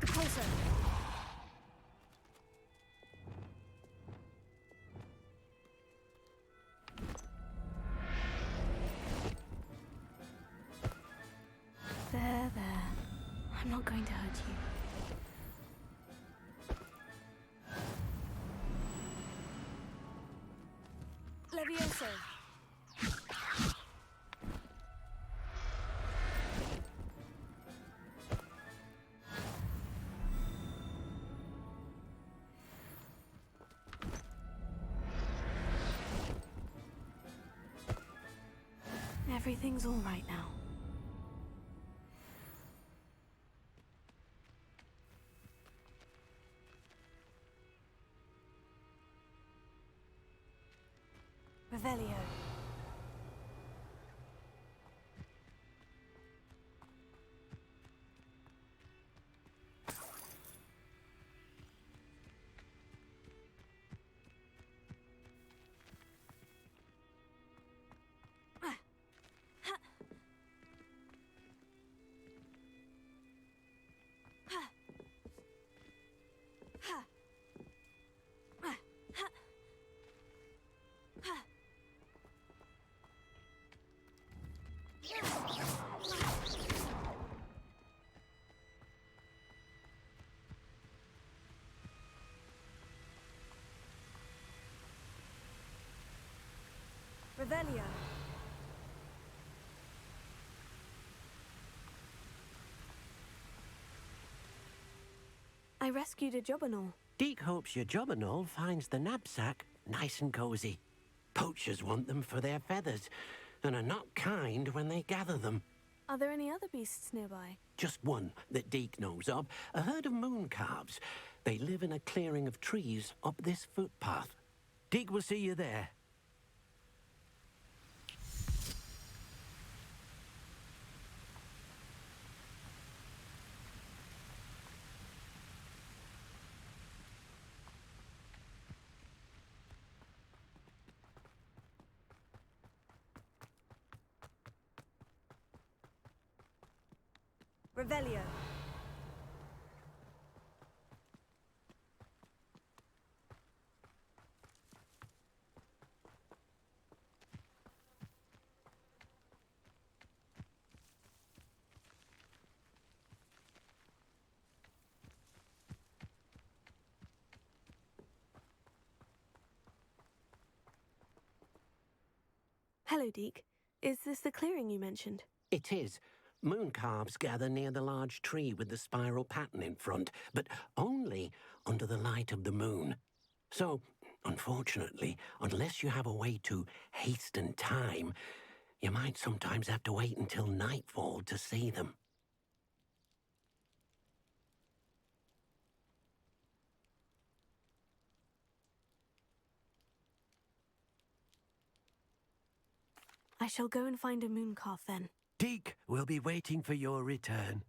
Closer. There. I'm not going to hurt you. Levioso. Everything's all right now. Revelio. Revelio. I rescued a Jobberknoll. Deke hopes your Jobberknoll finds the knapsack nice and cozy. Poachers want them for their feathers, and are not kind when they gather them. Are there any other beasts nearby? Just one that Deke knows of, a herd of moon calves. They live in a clearing of trees up this footpath. Deke will see you there. Revelio. Hello, Deke. Is this the clearing you mentioned? It is. Moon calves gather near the large tree with the spiral pattern in front, but only under the light of the moon. So, unfortunately, unless you have a way to hasten time, you might sometimes have to wait until nightfall to see them. I shall go and find a moon calf then. Deke will be waiting for your return.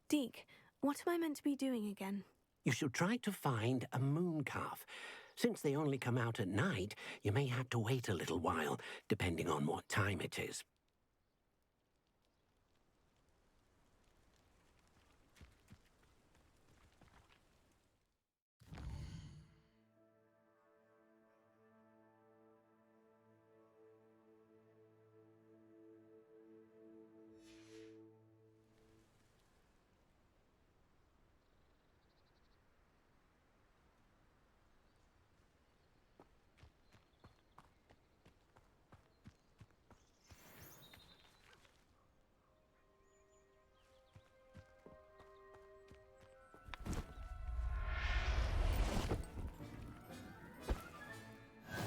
Deke, what am I meant to be doing again? You should try to find a moon calf. Since they only come out at night, you may have to wait a little while, depending on what time it is.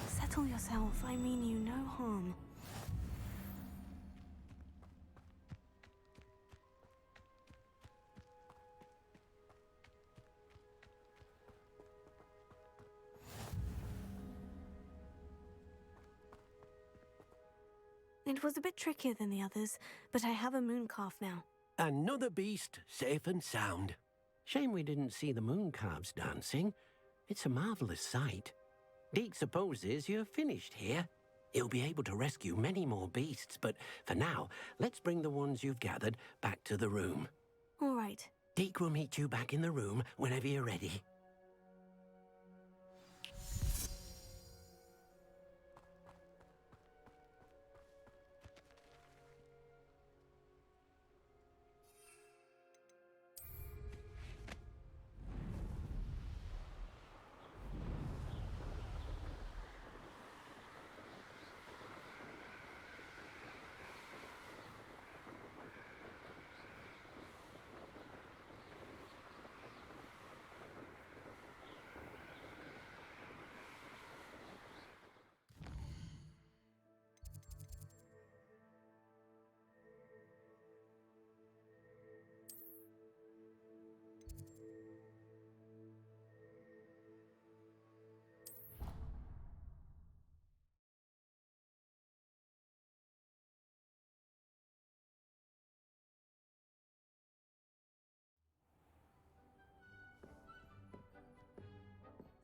Settle yourself. I mean you no harm. It was a bit trickier than the others, but I have a moon calf now. Another beast, safe and sound. Shame we didn't see the moon calves dancing. It's a marvelous sight. Deke supposes you're finished here. He'll be able to rescue many more beasts, but for now, let's bring the ones you've gathered back to the room. All right. Deke will meet you back in the room whenever you're ready.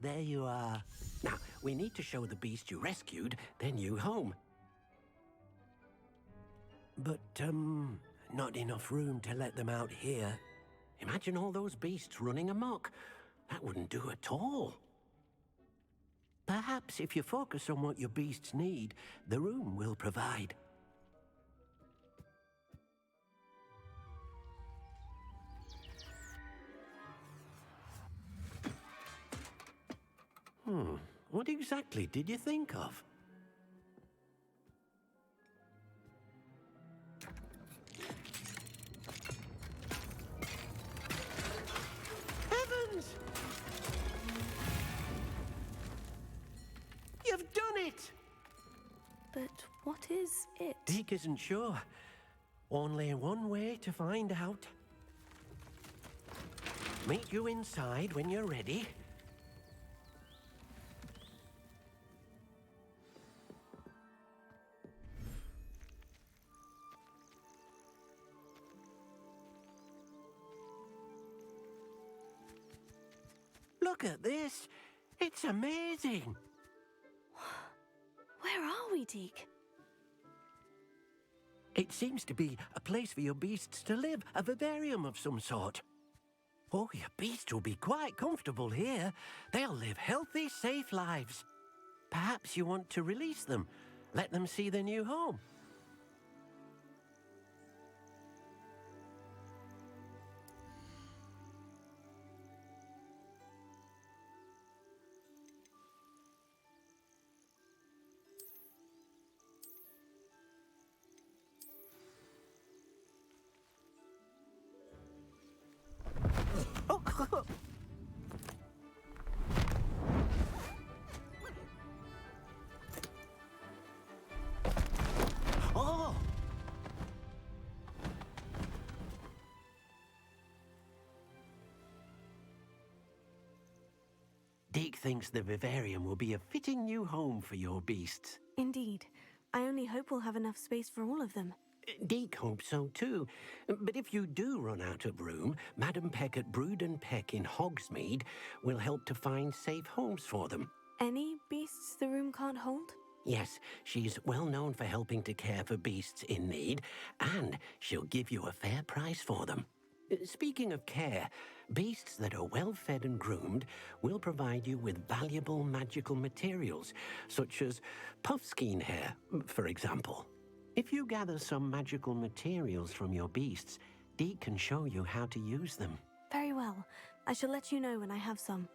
there you are. Now, we need to show the beast you rescued their new home. But, not enough room to let them out here. Imagine all those beasts running amok. That wouldn't do at all. Perhaps if you focus on what your beasts need, the room will provide. What exactly did you think of? Heavens! You've done it! But what is it? Deke isn't sure. Only one way to find out. Meet you inside when you're ready. Look at this. It's amazing. Where are we, Deke? It seems to be a place for your beasts to live, a vivarium of some sort. Oh, your beasts will be quite comfortable here. They'll live healthy, safe lives. Perhaps you want to release them, let them see their new home. Oh! Deke thinks the vivarium will be a fitting new home for your beasts. Indeed. I only hope we'll have enough space for all of them. Deke hopes so too. But if you do run out of room, Madam Peck at Brood and Peck in Hogsmeade will help to find safe homes for them. Any beasts the room can't hold? Yes, she's well known for helping to care for beasts in need, and she'll give you a fair price for them. Speaking of care, beasts that are well fed and groomed will provide you with valuable magical materials, such as puffskein hair, for example. If you gather some magical materials from your beasts, Deke can show you how to use them. Very well. I shall let you know when I have some.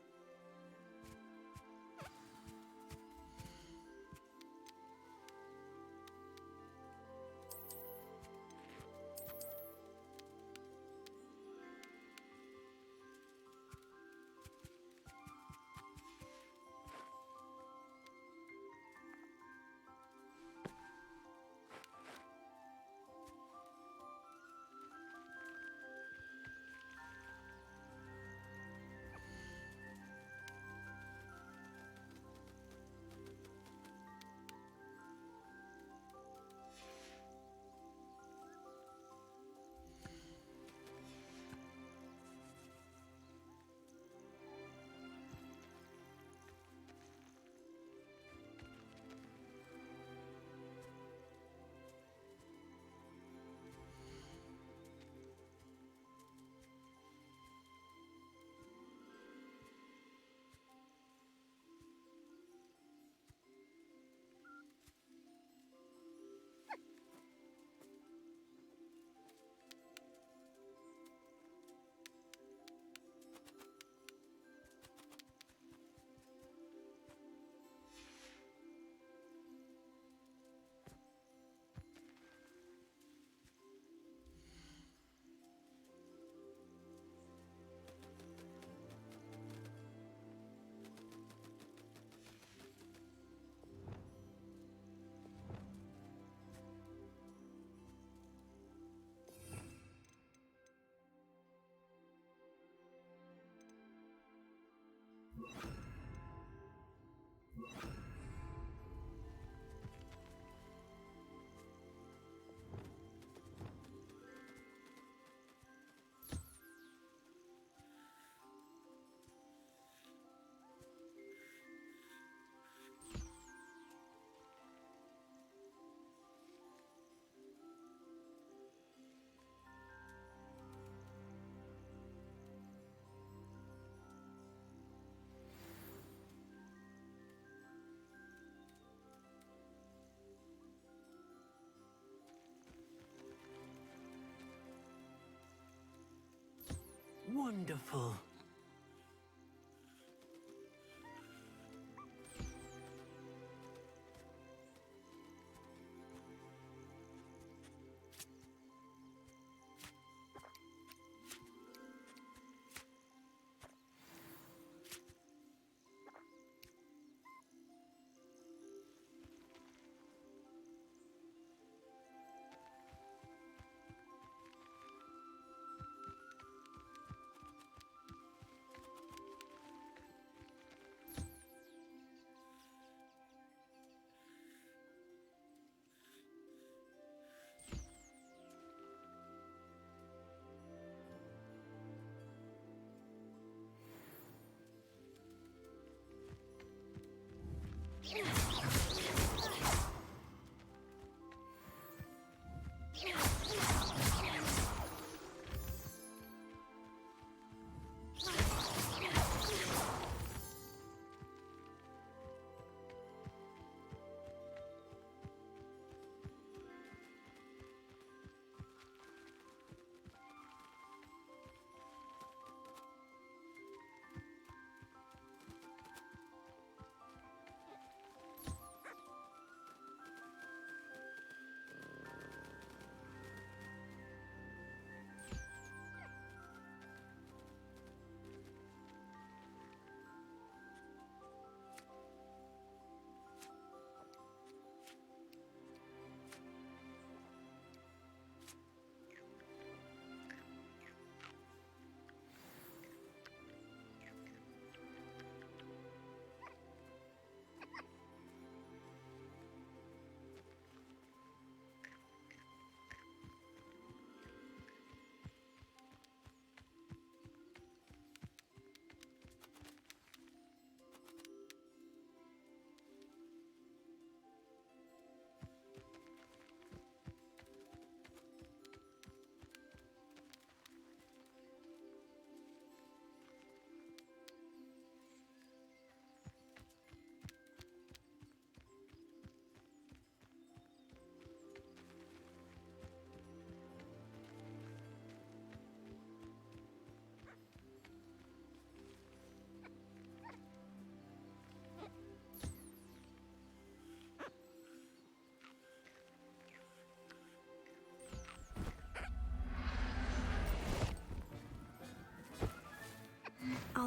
Wonderful.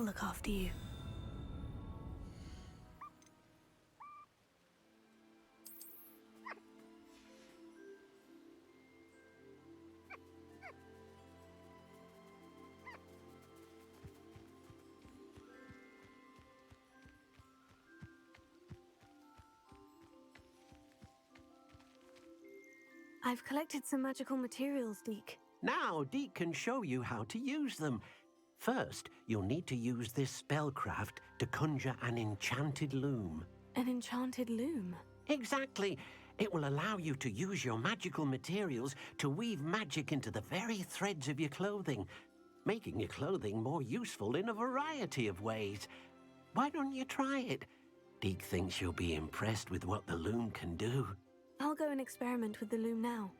I'll look after you. I've collected some magical materials, Deke. Now, Deke can show you how to use them. First, you'll need to use this spellcraft to conjure an enchanted loom. An enchanted loom? Exactly. It will allow you to use your magical materials to weave magic into the very threads of your clothing, making your clothing more useful in a variety of ways. Why don't you try it? Deke thinks you'll be impressed with what the loom can do. I'll go and experiment with the loom now.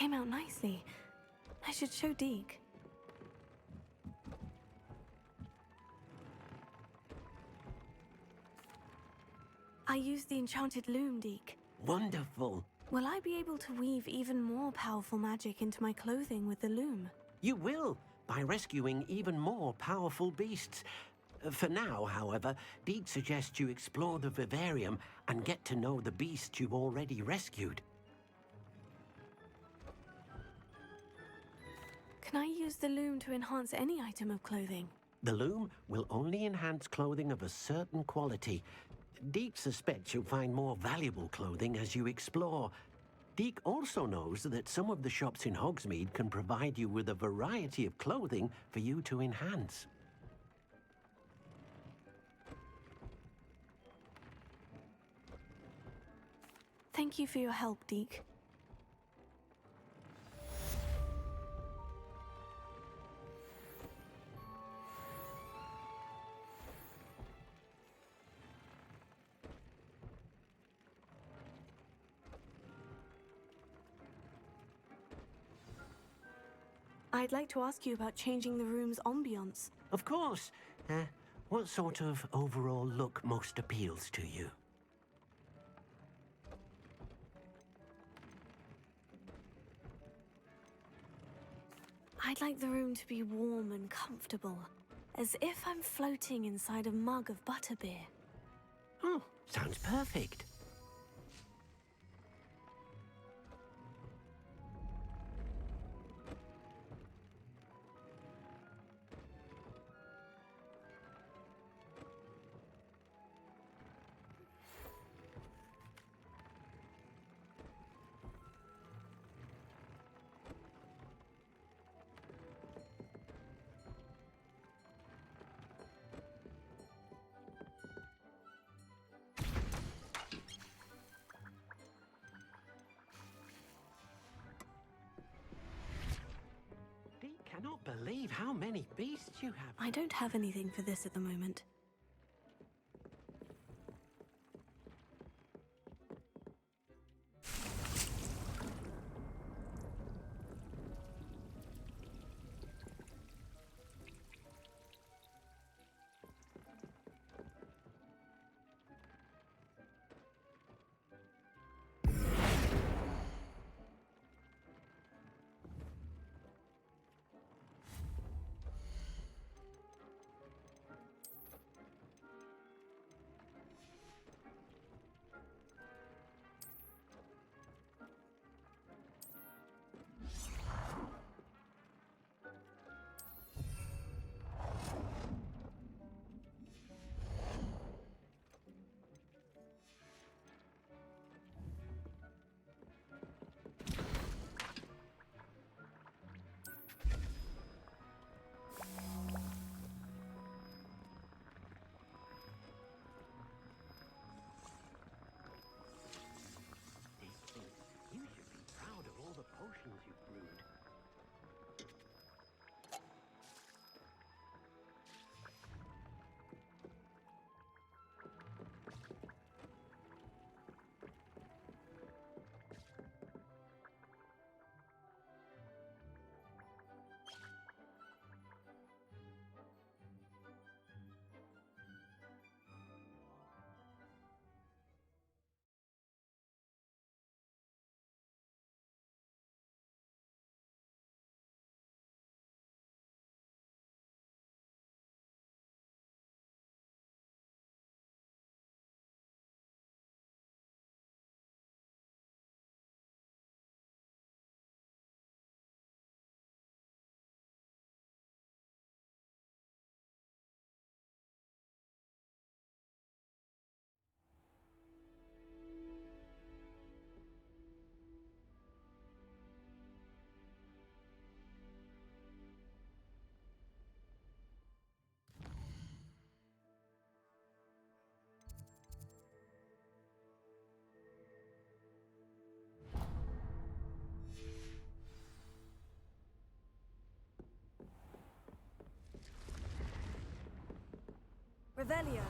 came out nicely. I should show Deke. I used the enchanted loom, Deke. Wonderful. Will I be able to weave even more powerful magic into my clothing with the loom? You will, by rescuing even more powerful beasts. For now, however, Deke suggests you explore the vivarium and get to know the beasts you've already rescued. Can I use the loom to enhance any item of clothing? The loom will only enhance clothing of a certain quality. Deke suspects you'll find more valuable clothing as you explore. Deke also knows that some of the shops in Hogsmeade can provide you with a variety of clothing for you to enhance. Thank you for your help, Deke. I'd like to ask you about changing the room's ambiance. Of course. What sort of overall look most appeals to you? I'd like the room to be warm and comfortable, as if I'm floating inside a mug of butterbeer. Oh, sounds perfect. Cannot believe how many beasts you have. I don't have anything for this at the moment. You should be proud of all the potions you've brewed. Revelio.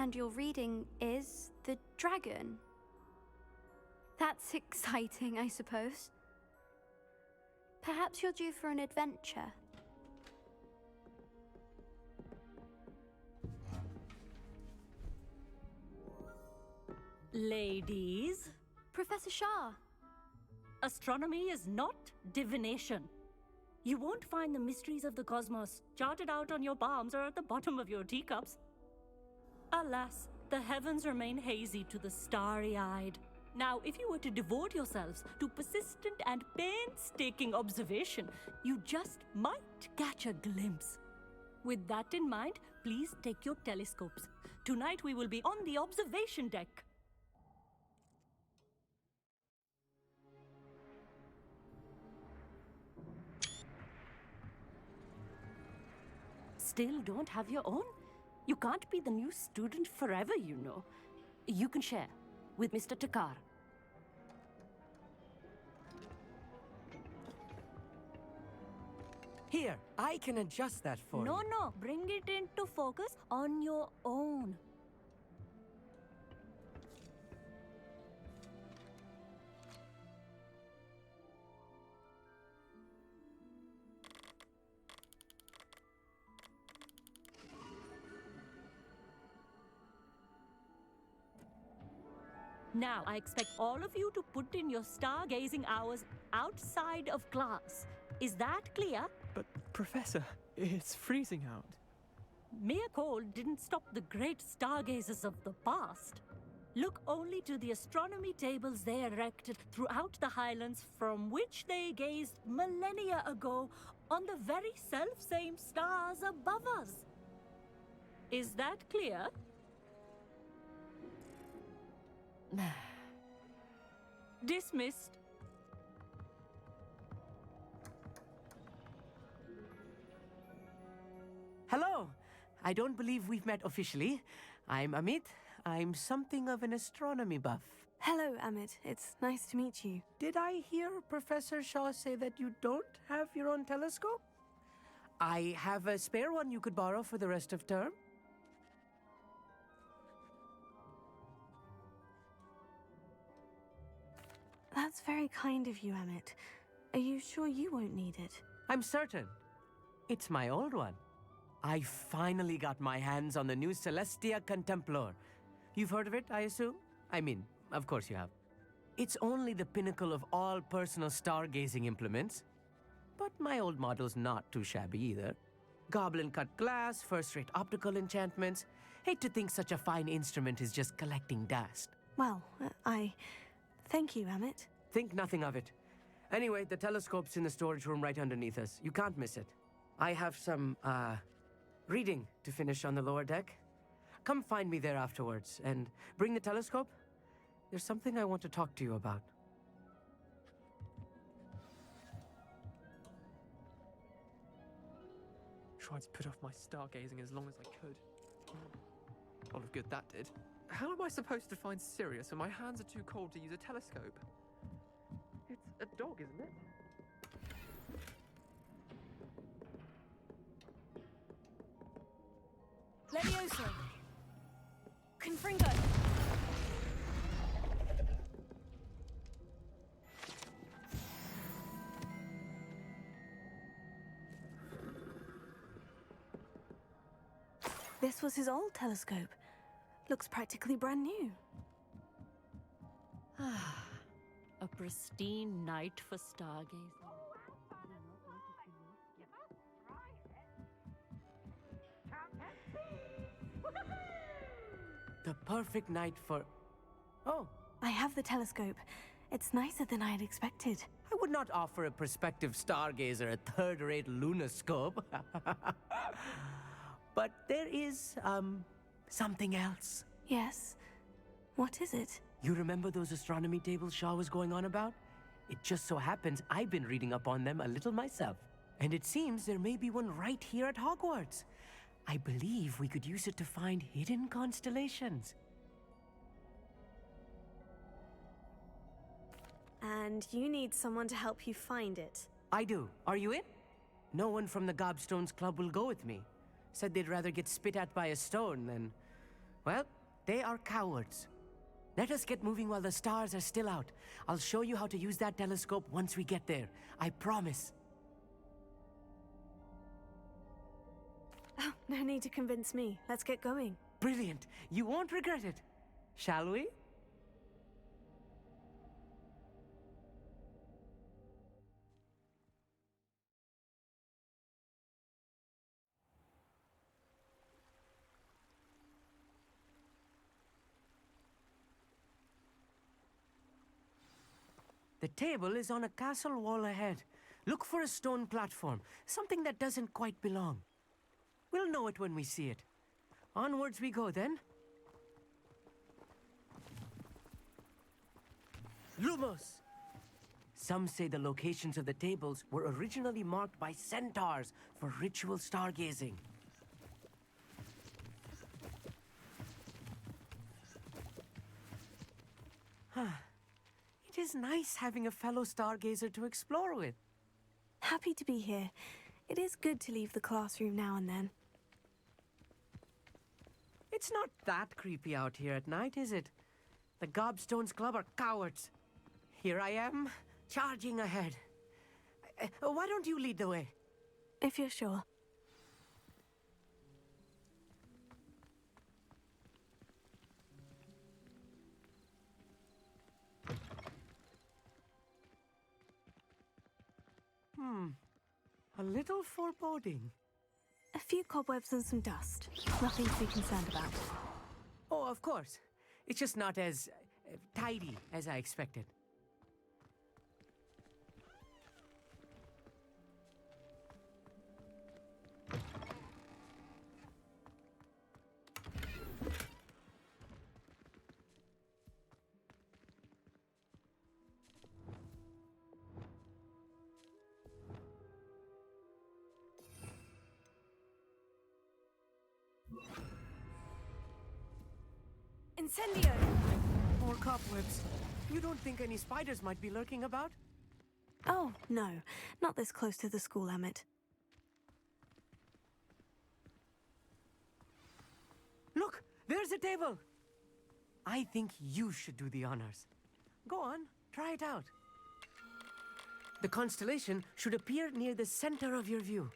And your reading is the dragon. That's exciting, I suppose. Perhaps you're due for an adventure. Ladies, Professor Shah. astronomy is not divination. You won't find the mysteries of the cosmos charted out on your palms or at the bottom of your teacups. Alas, the heavens remain hazy to the starry-eyed. Now, if you were to devote yourselves to persistent and painstaking observation, you just might catch a glimpse. With that in mind, please take your telescopes. Tonight we will be on the observation deck. Still don't have your own? You can't be the new student forever, you know. You can share with Mr. Takar. Here, I can adjust that for you. No, bring it into focus on your own. Now, I expect all of you to put in your stargazing hours outside of class. Is that clear? But, Professor, it's freezing out. Mere cold didn't stop the great stargazers of the past. Look only to the astronomy tables they erected throughout the highlands from which they gazed millennia ago on the very self-same stars above us. Is that clear? Dismissed. Hello! I don't believe we've met officially. I'm Amit. I'm something of an astronomy buff. Hello, Amit. It's nice to meet you. Did I hear Professor Shaw say that you don't have your own telescope? I have a spare one you could borrow for the rest of term. That's very kind of you, Amit. Are you sure you won't need it? I'm certain. It's my old one. I finally got my hands on the new Celestia Contemplor. You've heard of it, I assume? I mean, of course you have. It's only the pinnacle of all personal stargazing implements. But my old model's not too shabby either. Goblin-cut glass, first-rate optical enchantments. Hate to think such a fine instrument is just collecting dust. Well, thank you, Amit. Think nothing of it. Anyway, the telescope's in the storage room right underneath us. You can't miss it. I have some, reading to finish on the lower deck. Come find me there afterwards, and bring the telescope. There's something I want to talk to you about. Tried to put off my stargazing as long as I could. A lot of good that did. How am I supposed to find Sirius when my hands are too cold to use a telescope? It's a dog, isn't it? Levioso! Confringo! This was his old telescope. Looks practically brand new. A pristine night for stargazing. The perfect night for... Oh. I have the telescope. It's nicer than I had expected. I would not offer a prospective stargazer a third-rate lunoscope. But there is, something else. Yes? What is it? You remember those astronomy tables Shaw was going on about? It just so happens I've been reading up on them a little myself. And it seems there may be one right here at Hogwarts. I believe we could use it to find hidden constellations. And you need someone to help you find it. I do. Are you in? No one from the Gobstones Club will go with me. Said they'd rather get spit at by a stone than... Well, They are cowards. Let us get moving while the stars are still out. I'll show you how to use that telescope once we get there. I promise. Oh, no need to convince me. Let's get going. Brilliant. You won't regret it. Shall we? The table is on a castle wall ahead. Look for a stone platform, something that doesn't quite belong. We'll know it when we see it. Onwards we go then. Lumos! Some say the locations of the tables were originally marked by centaurs for ritual stargazing. It is nice having a fellow stargazer to explore with. Happy to be here. It is good to leave the classroom now and then. It's not that creepy out here at night, is it? The Gobstones Club are cowards. Here I am, charging ahead. Why don't you lead the way? If you're sure. A little foreboding. A few cobwebs and some dust. Nothing to be concerned about. Oh, of course. It's just not as tidy as I expected. Incendio! More cobwebs. You don't think any spiders might be lurking about? Oh, no. Not this close to the school, Emmett. Look! There's a table! I think you should do the honors. Go on, try it out. The constellation should appear near the center of your view.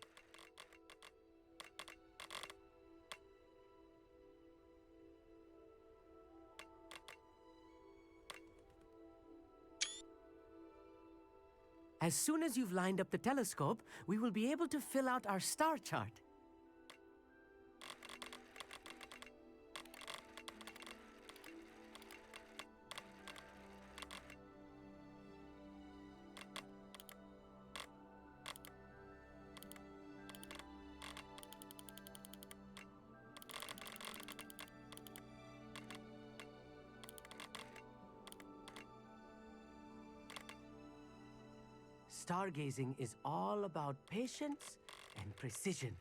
As soon as you've lined up the telescope, we will be able to fill out our star chart. Stargazing is all about patience and precision.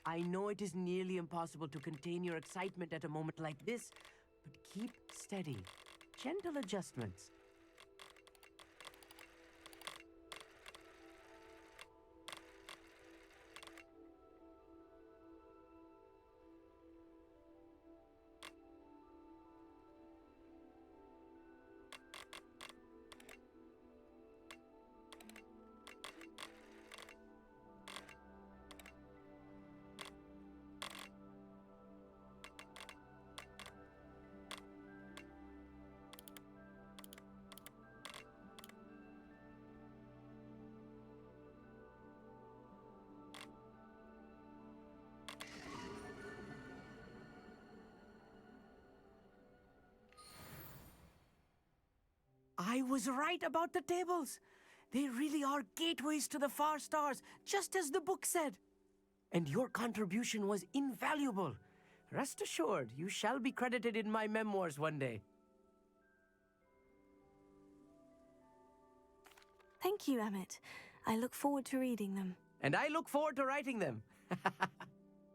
I know it is nearly impossible to contain your excitement at a moment like this, but keep steady. Gentle adjustments. I was right about the tables. They really are gateways to the far stars, just as the book said. And your contribution was invaluable. Rest assured, you shall be credited in my memoirs one day. Thank you, Emmett. I look forward to reading them. And I look forward to writing them.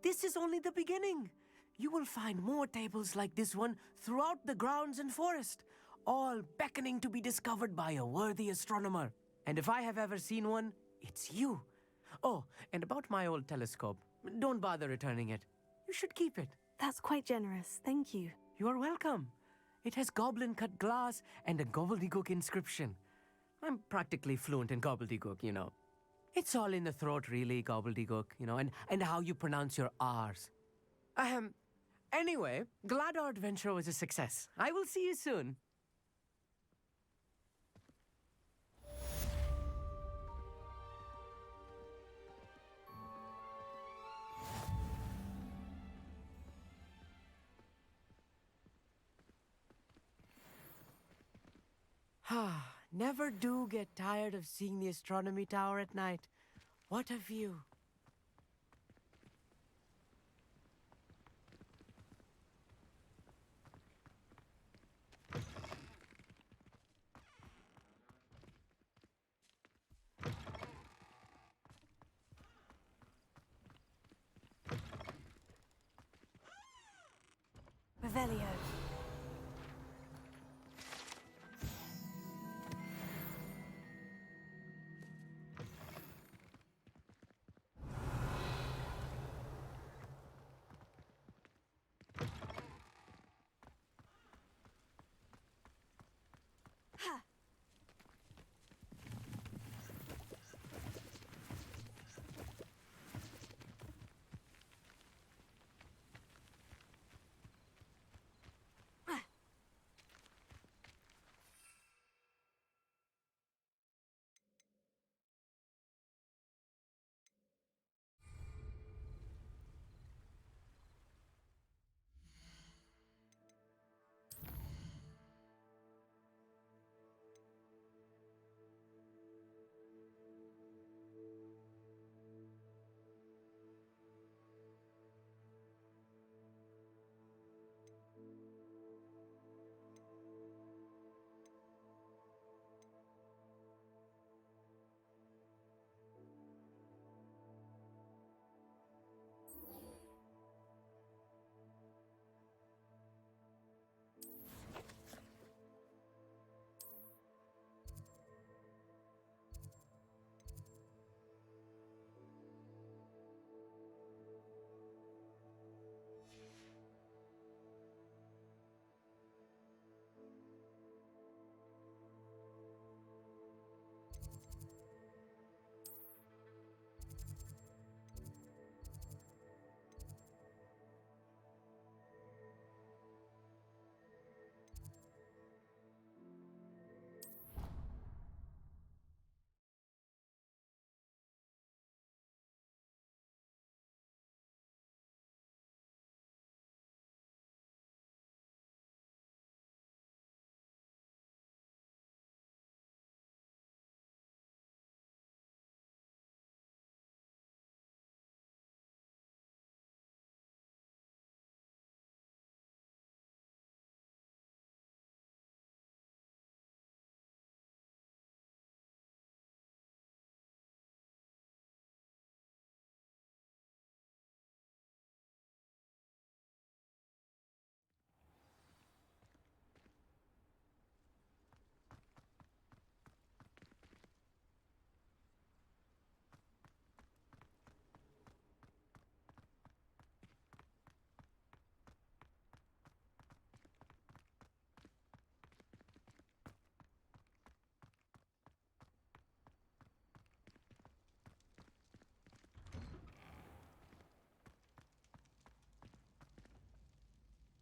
This is only the beginning. You will find more tables like this one throughout the grounds and forest, all beckoning to be discovered by a worthy astronomer. And if I have ever seen one, it's you. Oh, and about my old telescope, don't bother returning it. You should keep it. That's quite generous. Thank you. You are welcome. It has goblin-cut glass and a gobbledygook inscription. I'm practically fluent in gobbledygook, you know. It's all in the throat, really, gobbledygook, you know, and how you pronounce your R's. Anyway, glad our adventure was a success. I will see you soon. Never do get tired of seeing the astronomy tower at night. What a view. Revelio.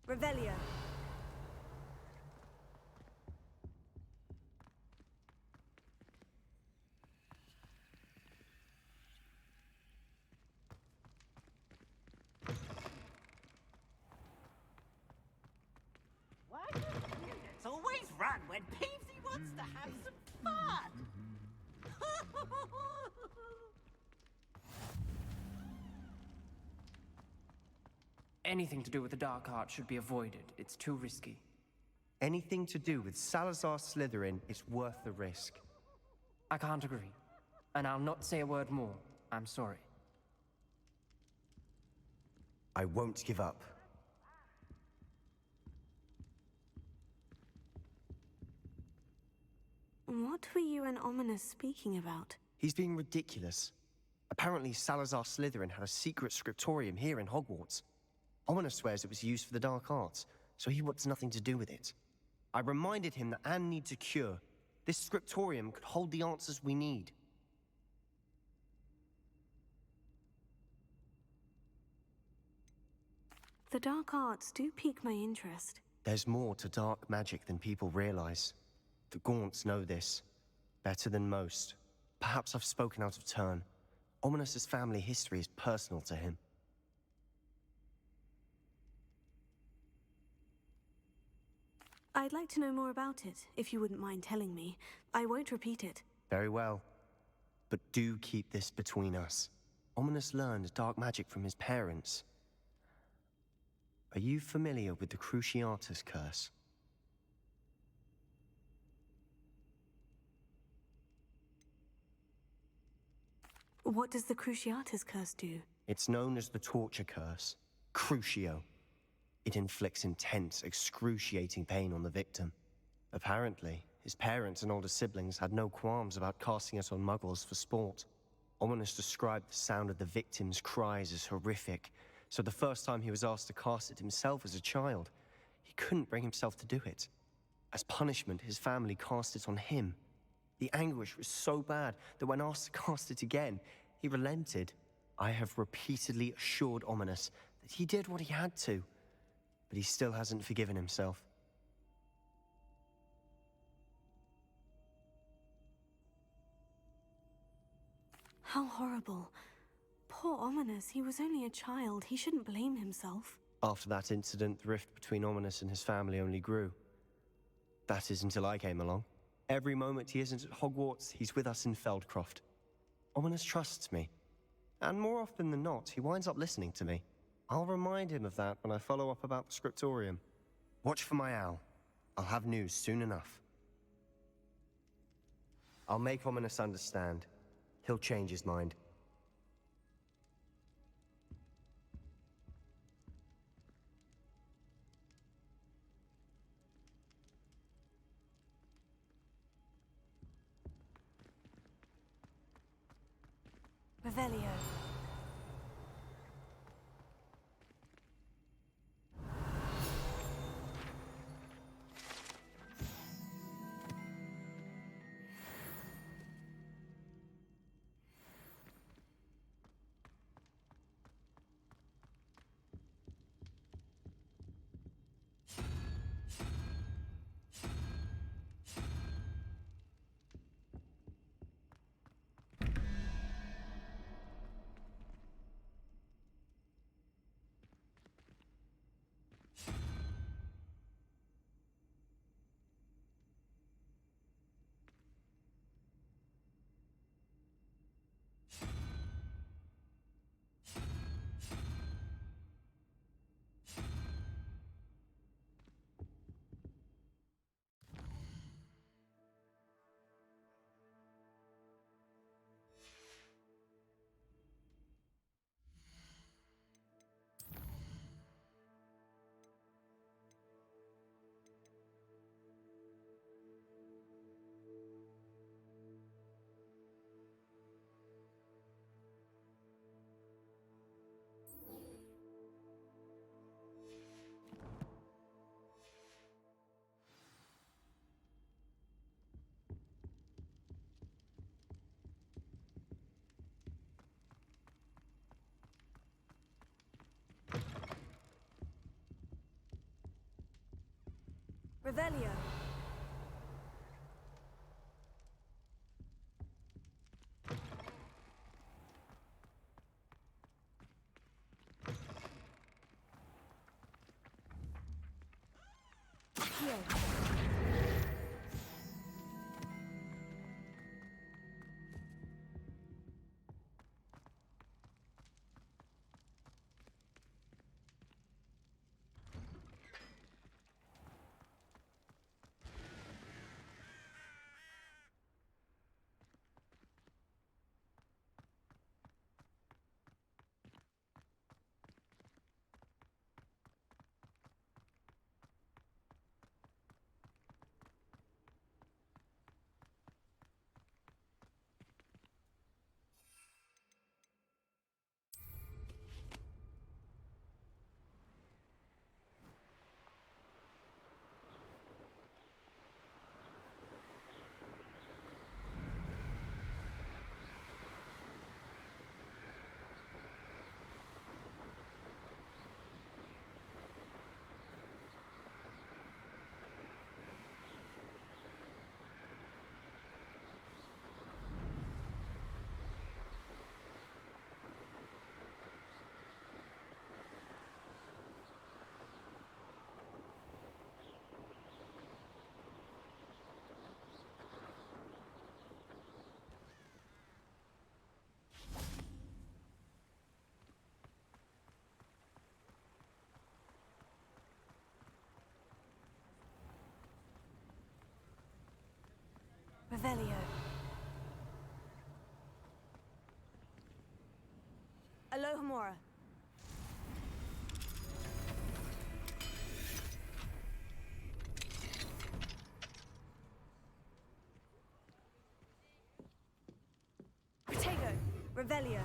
Revelio. What? It's always run when Peevesy wants to have some fun. Anything to do with the dark art should be avoided. It's too risky. Anything to do with Salazar Slytherin is worth the risk. I can't agree. And I'll not say a word more. I'm sorry. I won't give up. What were you and Ominous speaking about? He's being ridiculous. Apparently, Salazar Slytherin had a secret scriptorium here in Hogwarts. Ominous swears it was used for the dark arts, so he wants nothing to do with it. I reminded him that Anne needs a cure. This scriptorium could hold the answers we need. The dark arts do pique my interest. There's more to dark magic than people realize. The Gaunts know this. Better than most. Perhaps I've spoken out of turn. Ominous's family history is personal to him. I'd like to know more about it, if you wouldn't mind telling me. I won't repeat it. Very well. But do keep this between us. Ominous learned dark magic from his parents. Are you familiar with the Cruciatus Curse? What does the Cruciatus Curse do? It's known as the Torture Curse. Crucio. It inflicts intense, excruciating pain on the victim. Apparently, his parents and older siblings had no qualms about casting it on muggles for sport. Ominous described the sound of the victim's cries as horrific, so the first time he was asked to cast it himself as a child, he couldn't bring himself to do it. As punishment, his family cast it on him. The anguish was so bad that when asked to cast it again, he relented. I have repeatedly assured Ominous that he did what he had to, but he still hasn't forgiven himself. How horrible. Poor Ominous, he was only a child. He shouldn't blame himself. After that incident, the rift between Ominous and his family only grew. That is until I came along. Every moment he isn't at Hogwarts, he's with us in Feldcroft. Ominous trusts me. And more often than not, he winds up listening to me. I'll remind him of that when I follow up about the scriptorium. Watch for my owl. I'll have news soon enough. I'll make Ominous understand. He'll change his mind. Revelio. Revelio. Here. Revelio. Alohomora. Protego. Revelio.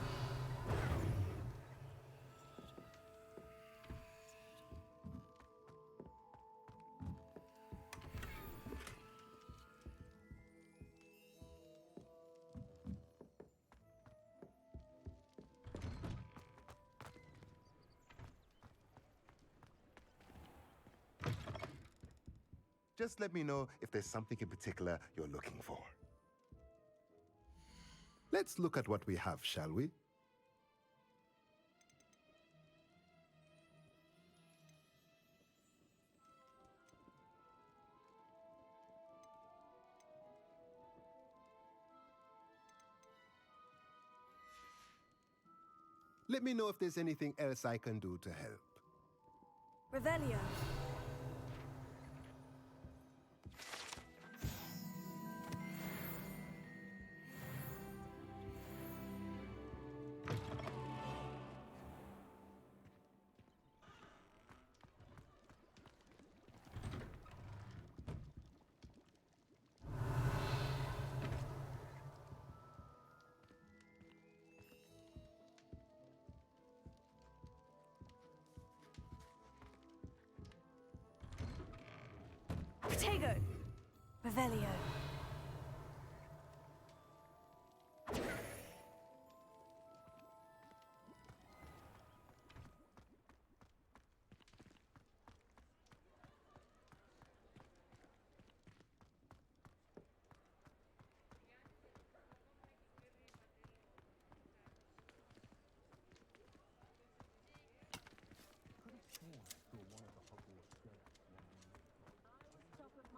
Just let me know if there's something in particular you're looking for. Let's look at what we have, shall we? Let me know if there's anything else I can do to help. Revelio. Protego. Revelio.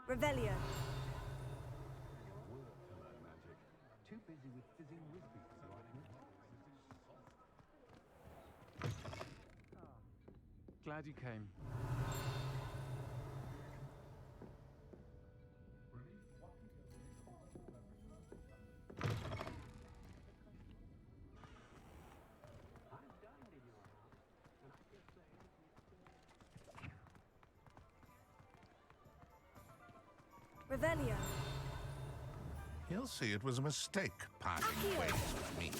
Revelio. Too busy with fizzing whiz-beats, Glad you came. Revelio. He'll see it was a mistake parting ways with me.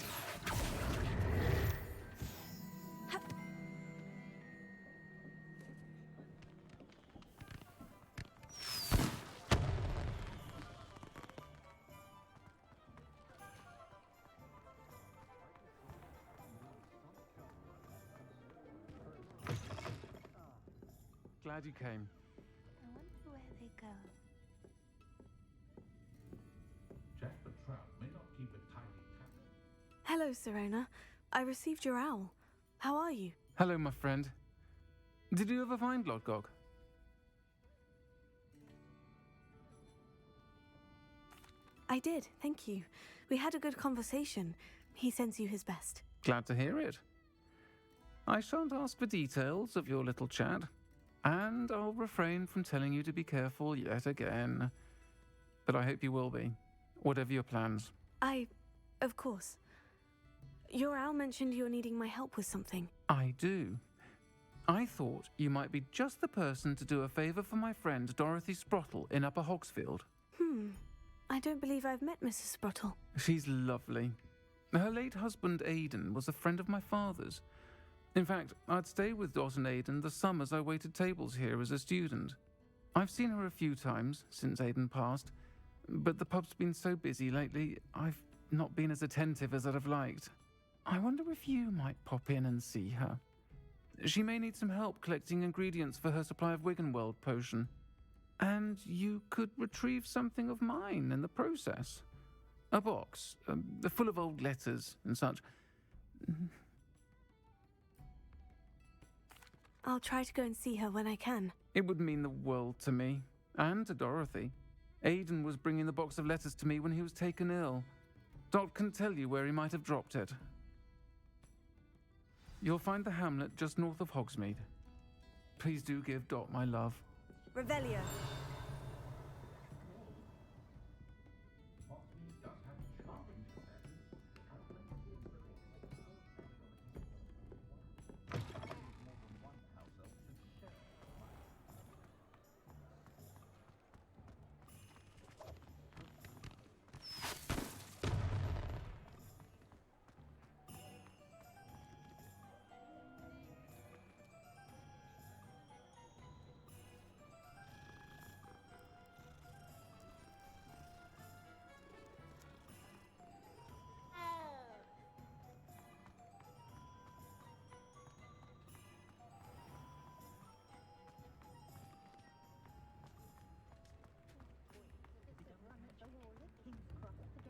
Glad you came. I wonder where they go. Jack the Trout may not keep a tidy tap. Hello, Serena. I received your owl. How are you? Hello, my friend. Did you ever find Lodgog? I did, thank you. We had a good conversation. He sends you his best. Glad to hear it. I shan't ask for details of your little chat, and I'll refrain from telling you to be careful yet again. But I hope you will be, whatever your plans. Of course. Your owl mentioned you're needing my help with something. I do. I thought you might be just the person to do a favour for my friend Dorothy Sprottle in Upper Hogsfield. I don't believe I've met Mrs. Sprottle. She's lovely. Her late husband Aidan was a friend of my father's. In fact, I'd stay with Dot and Aidan the summers I waited tables here as a student. I've seen her a few times since Aidan passed, but the pub's been so busy lately, I've not been as attentive as I'd have liked. I wonder if you might pop in and see her. She may need some help collecting ingredients for her supply of Wiggenweld potion. And you could retrieve something of mine in the process. A box, full of old letters and such. I'll try to go and see her when I can. It would mean the world to me, and to Dorothy. Aidan was bringing the box of letters to me when he was taken ill. Dot can tell you where he might have dropped it. You'll find the hamlet just north of Hogsmeade. Please do give Dot my love. Revelio.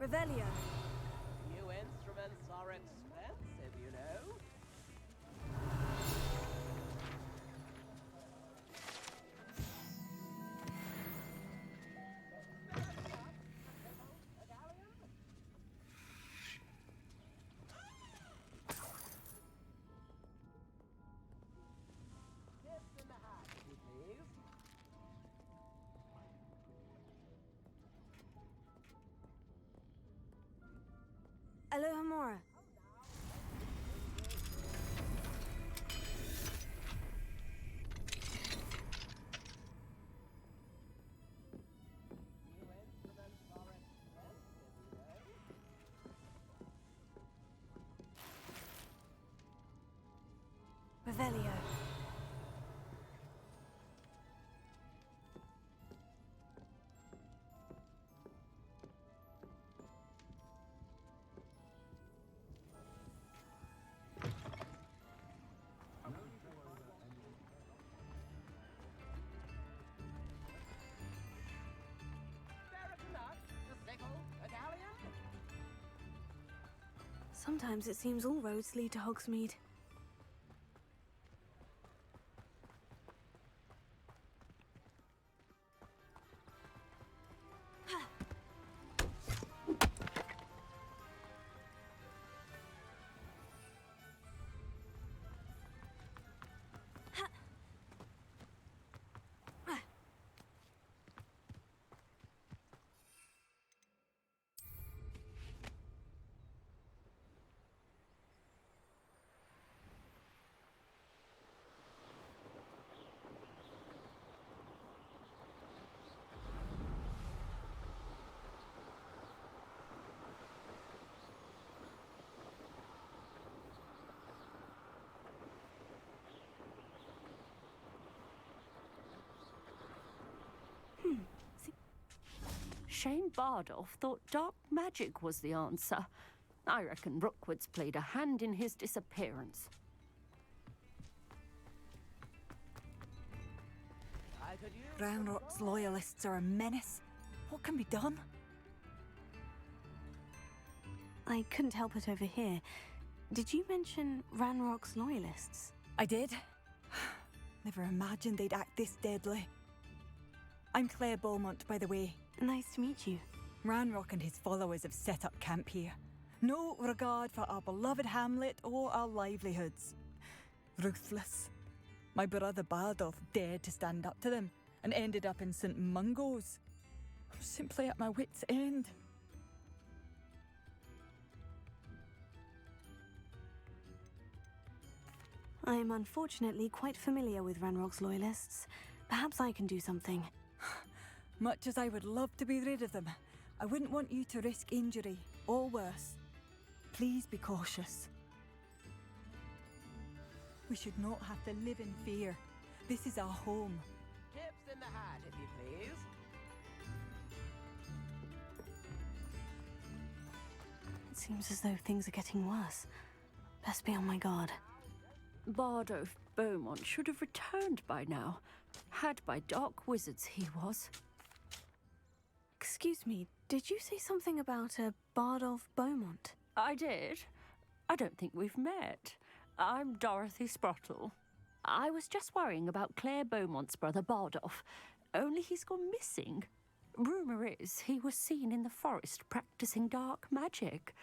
Revelio. New instruments are expensive, you know. Tips in the hat, if you please. Alohomora. Revelio. Sometimes it seems all roads lead to Hogsmeade. Shane Bardolph thought dark magic was the answer. I reckon Rookwood's played a hand in his disappearance. Ranrock's loyalists are a menace. What can be done? I couldn't help but overhear. Did you mention Ranrock's loyalists? I did. Never imagined they'd act this deadly. I'm Claire Beaumont, by the way. Nice to meet you. Ranrock and his followers have set up camp here. No regard for our beloved hamlet or our livelihoods. Ruthless. My brother Bardolph dared to stand up to them and ended up in St. Mungo's. I'm simply at my wit's end. I'm unfortunately quite familiar with Ranrock's loyalists. Perhaps I can do something. Much as I would love to be rid of them, I wouldn't want you to risk injury, or worse. Please be cautious. We should not have to live in fear. This is our home. Tips in the hat, if you please. It seems as though things are getting worse. Best be on my guard. Bardolph Beaumont should have returned by now. Had by dark wizards he was. Excuse me, did you say something about a Bardolph Beaumont? I did. I don't think we've met. I'm Dorothy Sprottle. I was just worrying about Claire Beaumont's brother Bardolph, only he's gone missing. Rumour is he was seen in the forest practicing dark magic.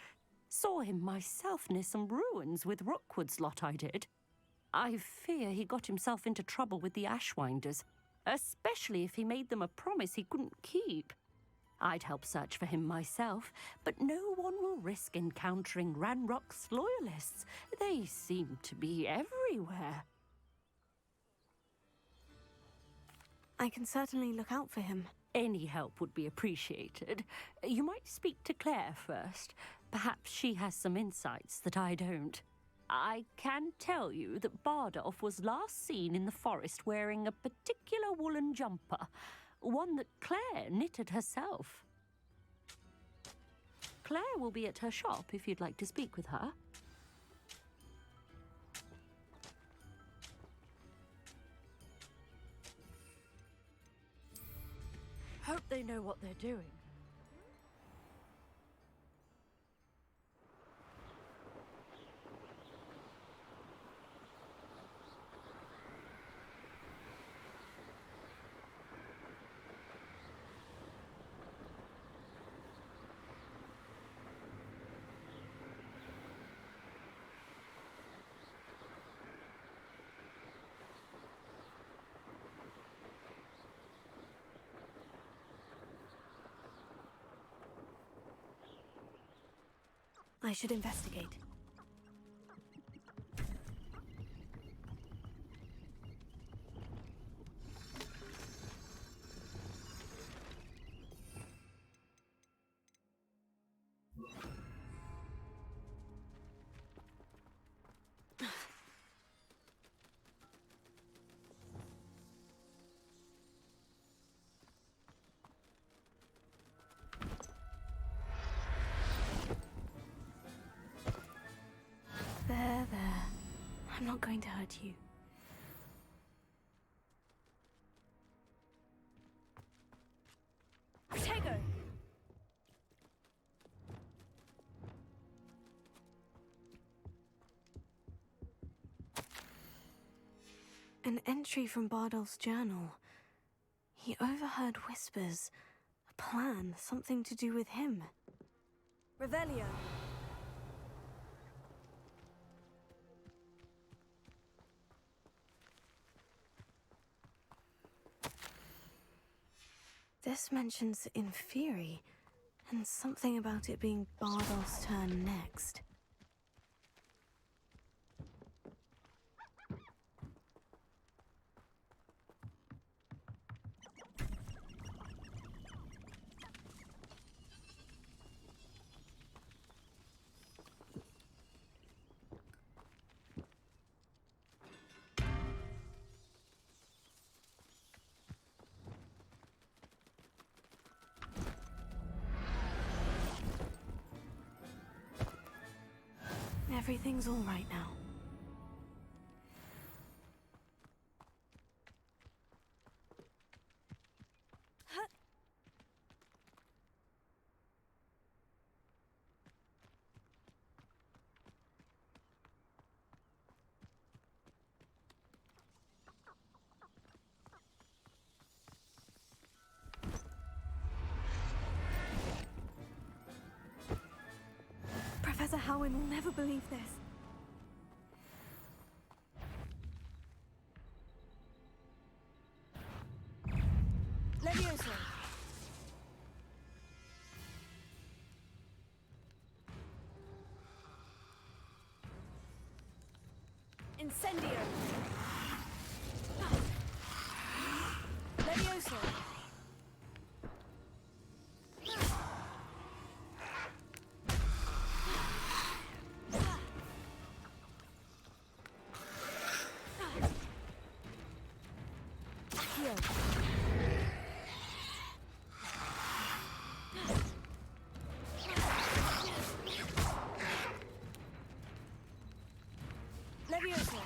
Saw him myself near some ruins with Rookwood's lot I did. I fear he got himself into trouble with the Ashwinders, especially if he made them a promise he couldn't keep. I'd help search for him myself, but no one will risk encountering Ranrock's loyalists. They seem to be everywhere. I can certainly look out for him. Any help would be appreciated. You might speak to Claire first. Perhaps she has some insights that I don't. I can tell you that Bardolph was last seen in the forest wearing a particular woolen jumper, one that Claire knitted herself. Claire will be at her shop if you'd like to speak with her. Hope they know what they're doing. I should investigate. There. I'm not going to hurt you. Tego! An entry from Bardolph's journal. He overheard whispers. A plan, something to do with him. Revelio. This mentions Inferi, and something about it being Bardolph's turn next. Everything's all right now. Professor Howin will never believe this. Levioso. Incendio. Levioso. Levioso.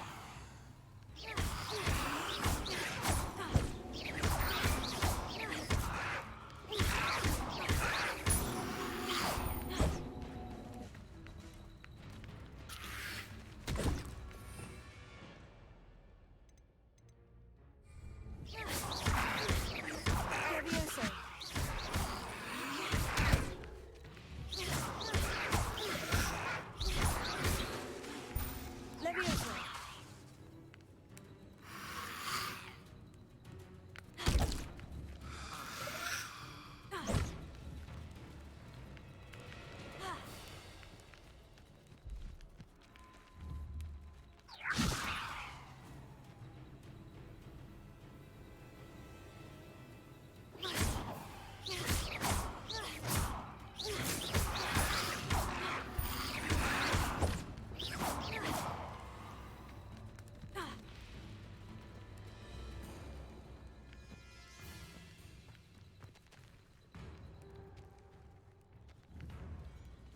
Levioso. Levioso.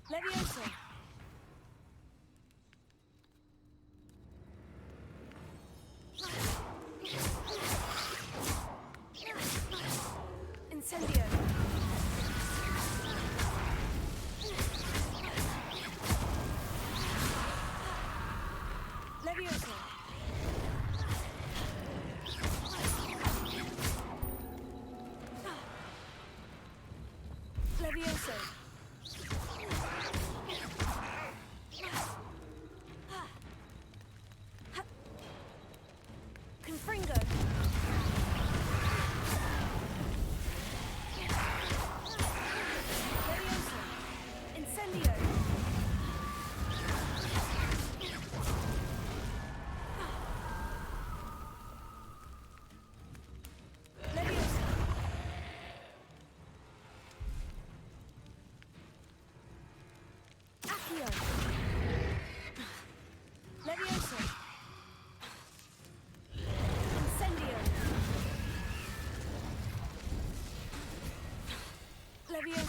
Levioso. Incendio. Levioso. Levioso. Confringo. Levioso. Incendio.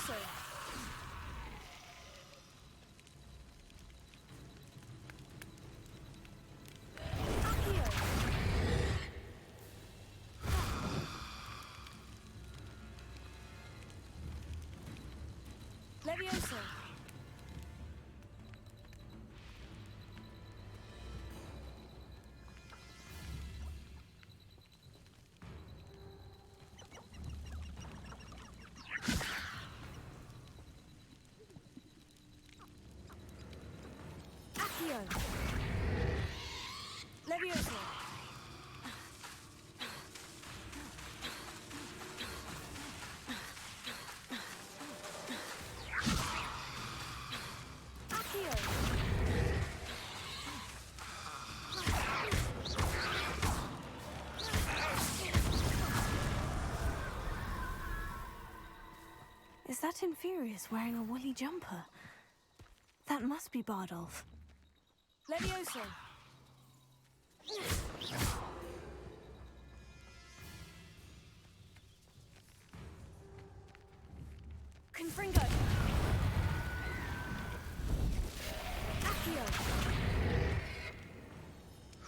Levioso! Accio! Levioso! Accio! Levioso! Accio! Is that Infurious wearing a woolly jumper? That must be Bardolph. Levioso! Confringo! Accio!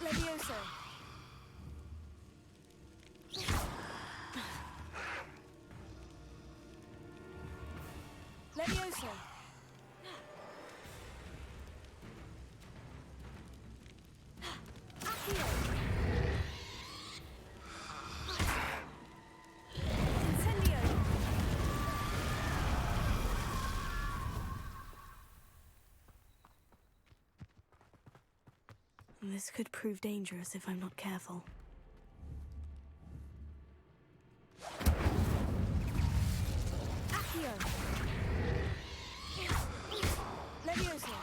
Levioso! Levioso! Accio! Incendio! This could prove dangerous if I'm not careful. Accio! Levioso!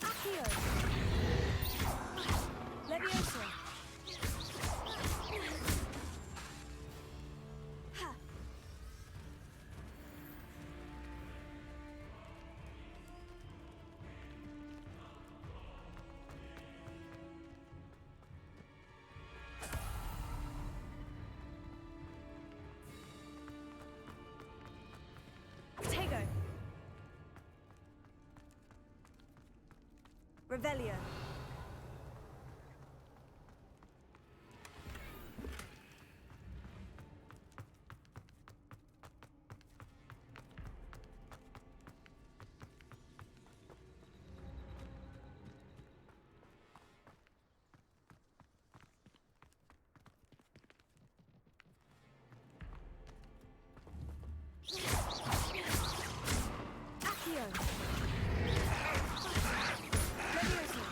Accio! Levioso! Ha! Tego! Revelio! Accio! Levioso!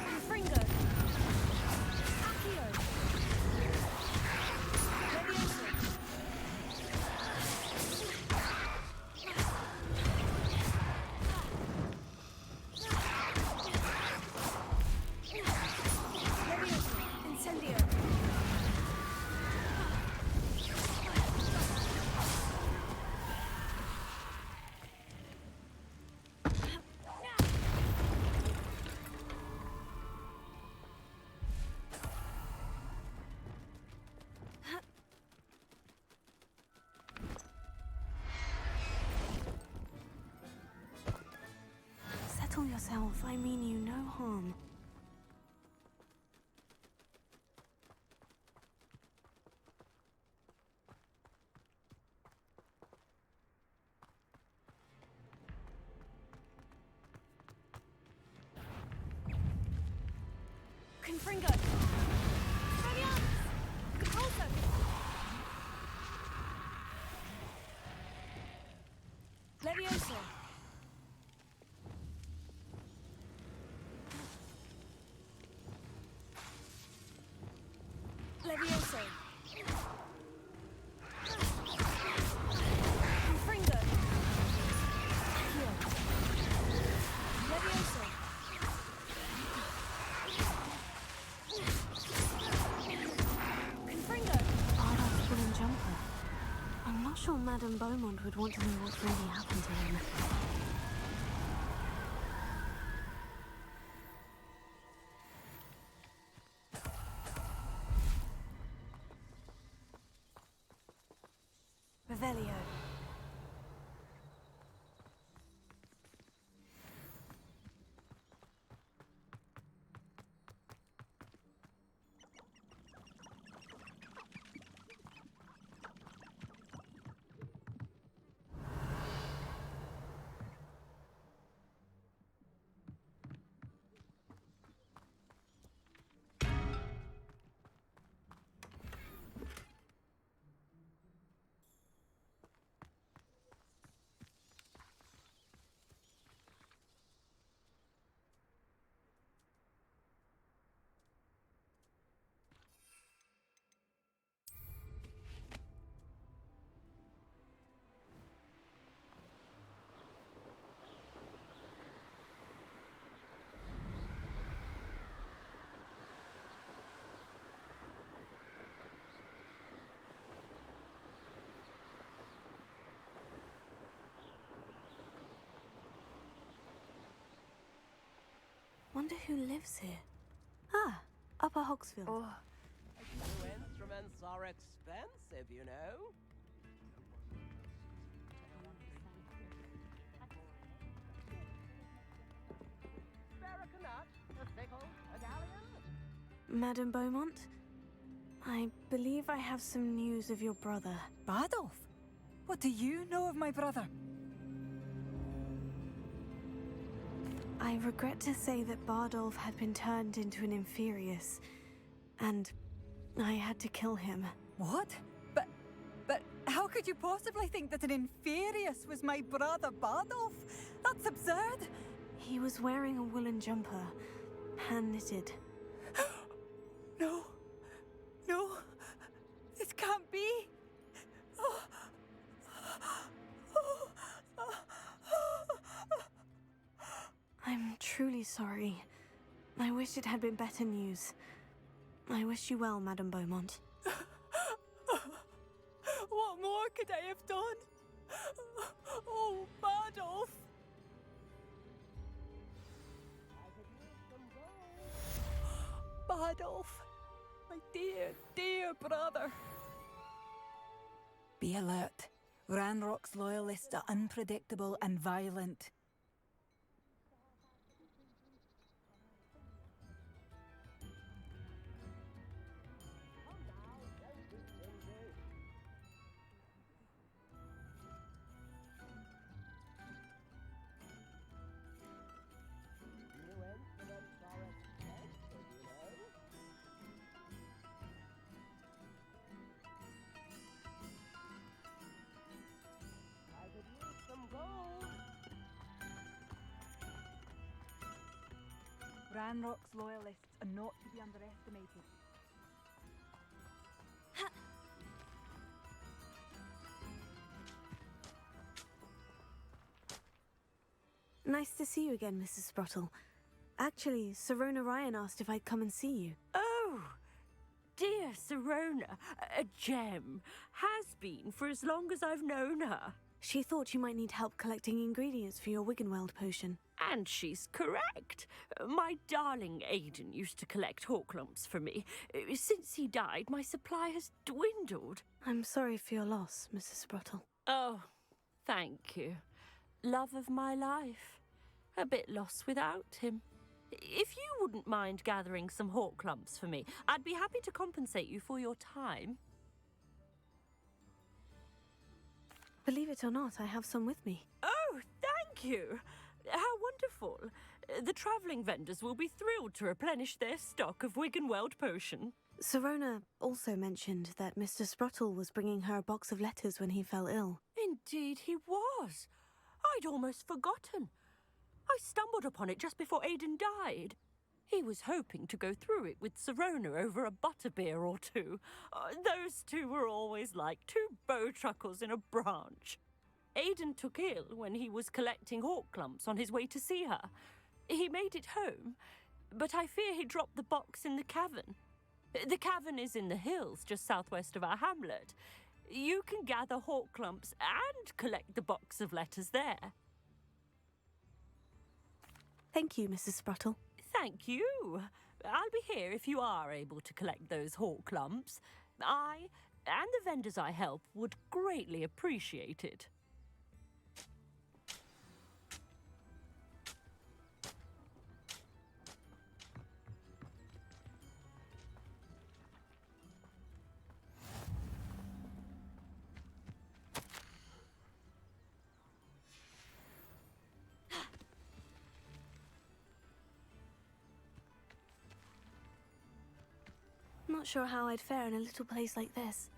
Confringo! Accio! Levioso! Levioso! Incendio! Settle yourself. I mean you no harm. Confringo! Fabian! Compulso! Levioso! Levioso! Confringo! Accio! Levioso! Confringo! Bardolph's woolen jumper. I'm not sure Madame Beaumont would want to know what's really happened to him. wonder who lives here. Ah, Upper Hogsfield. New instruments are expensive, you know. Madame Beaumont, I believe I have some news of your brother. Badolf? What do you know of my brother? I regret to say that Bardolph had been turned into an Inferius, and I had to kill him. What? But how could you possibly think that an Inferius was my brother Bardolph? That's absurd. He was wearing a woolen jumper, hand-knitted. No. No. This can't be. I'm truly sorry. I wish it had been better news. I wish you well, Madame Beaumont. What more could I have done? Oh, Bardolph! Bardolph, my dear, dear brother. Be alert. Ranrock's loyalists are unpredictable and violent. Ranrock's loyalists are not to be underestimated. Nice to see you again, Mrs. Sprottle. Actually, Sirona Ryan asked if I'd come and see you. Oh, dear Sirona, a gem. Has been for as long as I've known her. She thought you might need help collecting ingredients for your Wiggenweld potion. And she's correct. My darling Aidan used to collect hawk lumps for me. Since he died, my supply has dwindled. I'm sorry for your loss, Mrs. Sprottle. Oh, thank you. Love of my life. A bit lost without him. If you wouldn't mind gathering some hawk lumps for me, I'd be happy to compensate you for your time. Believe it or not, I have some with me. Oh, thank you. How wonderful. The travelling vendors will be thrilled to replenish their stock of Wiggenweld potion. Sirona also mentioned that Mr. Sprottle was bringing her a box of letters when he fell ill. Indeed he was. I'd almost forgotten. I stumbled upon it just before Aidan died. He was hoping to go through it with Sirona over a butterbeer or two. Those two were always like two bowtruckles in a branch. Aidan took ill when he was collecting hawk lumps on his way to see her. He made it home, but I fear he dropped the box in the cavern. The cavern is in the hills just southwest of our hamlet. You can gather hawk lumps and collect the box of letters there. Thank you, Mrs. Sprottle. Thank you. I'll be here if you are able to collect those hawk lumps. I and the vendors I help would greatly appreciate it. Not sure how I'd fare in a little place like this.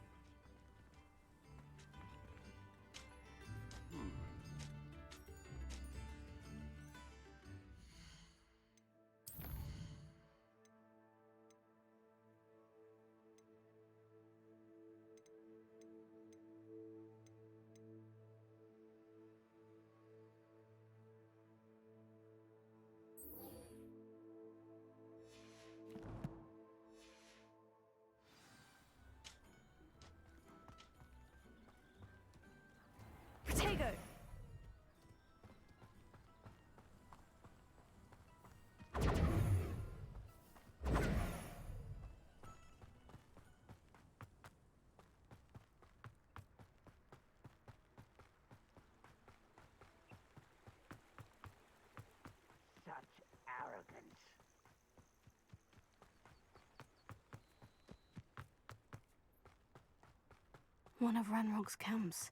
One of Ranrock's camps.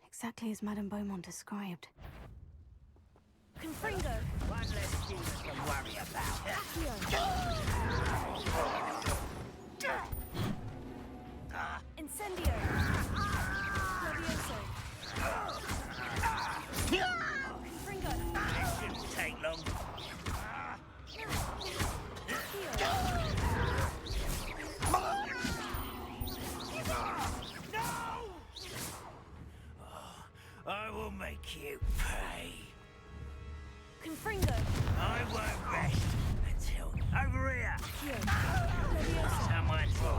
Exactly as Madame Beaumont described. Confringo. One less human to worry about. Incendio. Levioso. Confringo. This shouldn't take long. I will make you pay. Confringo. I won't rest until over here. Levioso. Someone's here.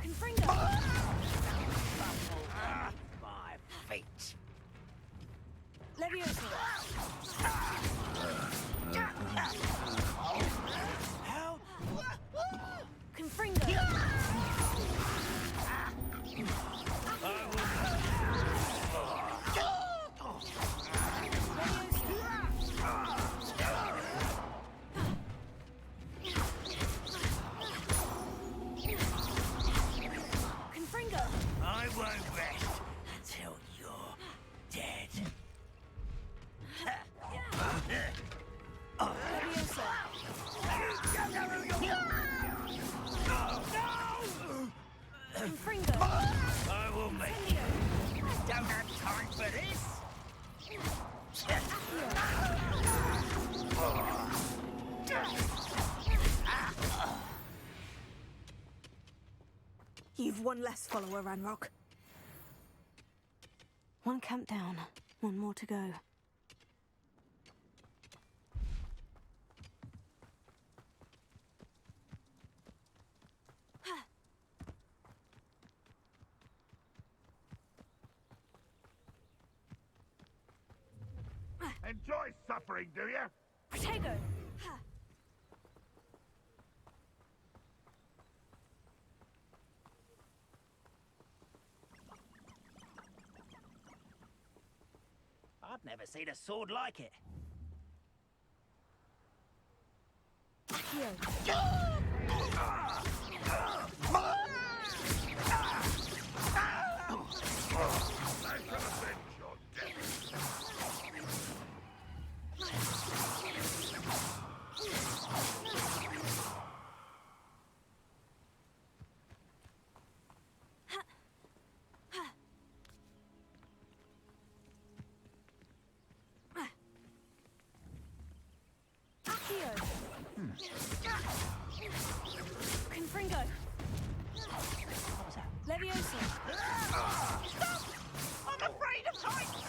Confringo. My feet. Levioso. Confringo. Confringo. I won't rest until you're dead. Levioso. Confringo. I will make you. Don't have time for this. You've one less follower, Ranrock. One camp down, one more to go. Enjoy suffering, do you? Protego. I've never seen a sword like it. Confringo. Levioso. I'm afraid of heights.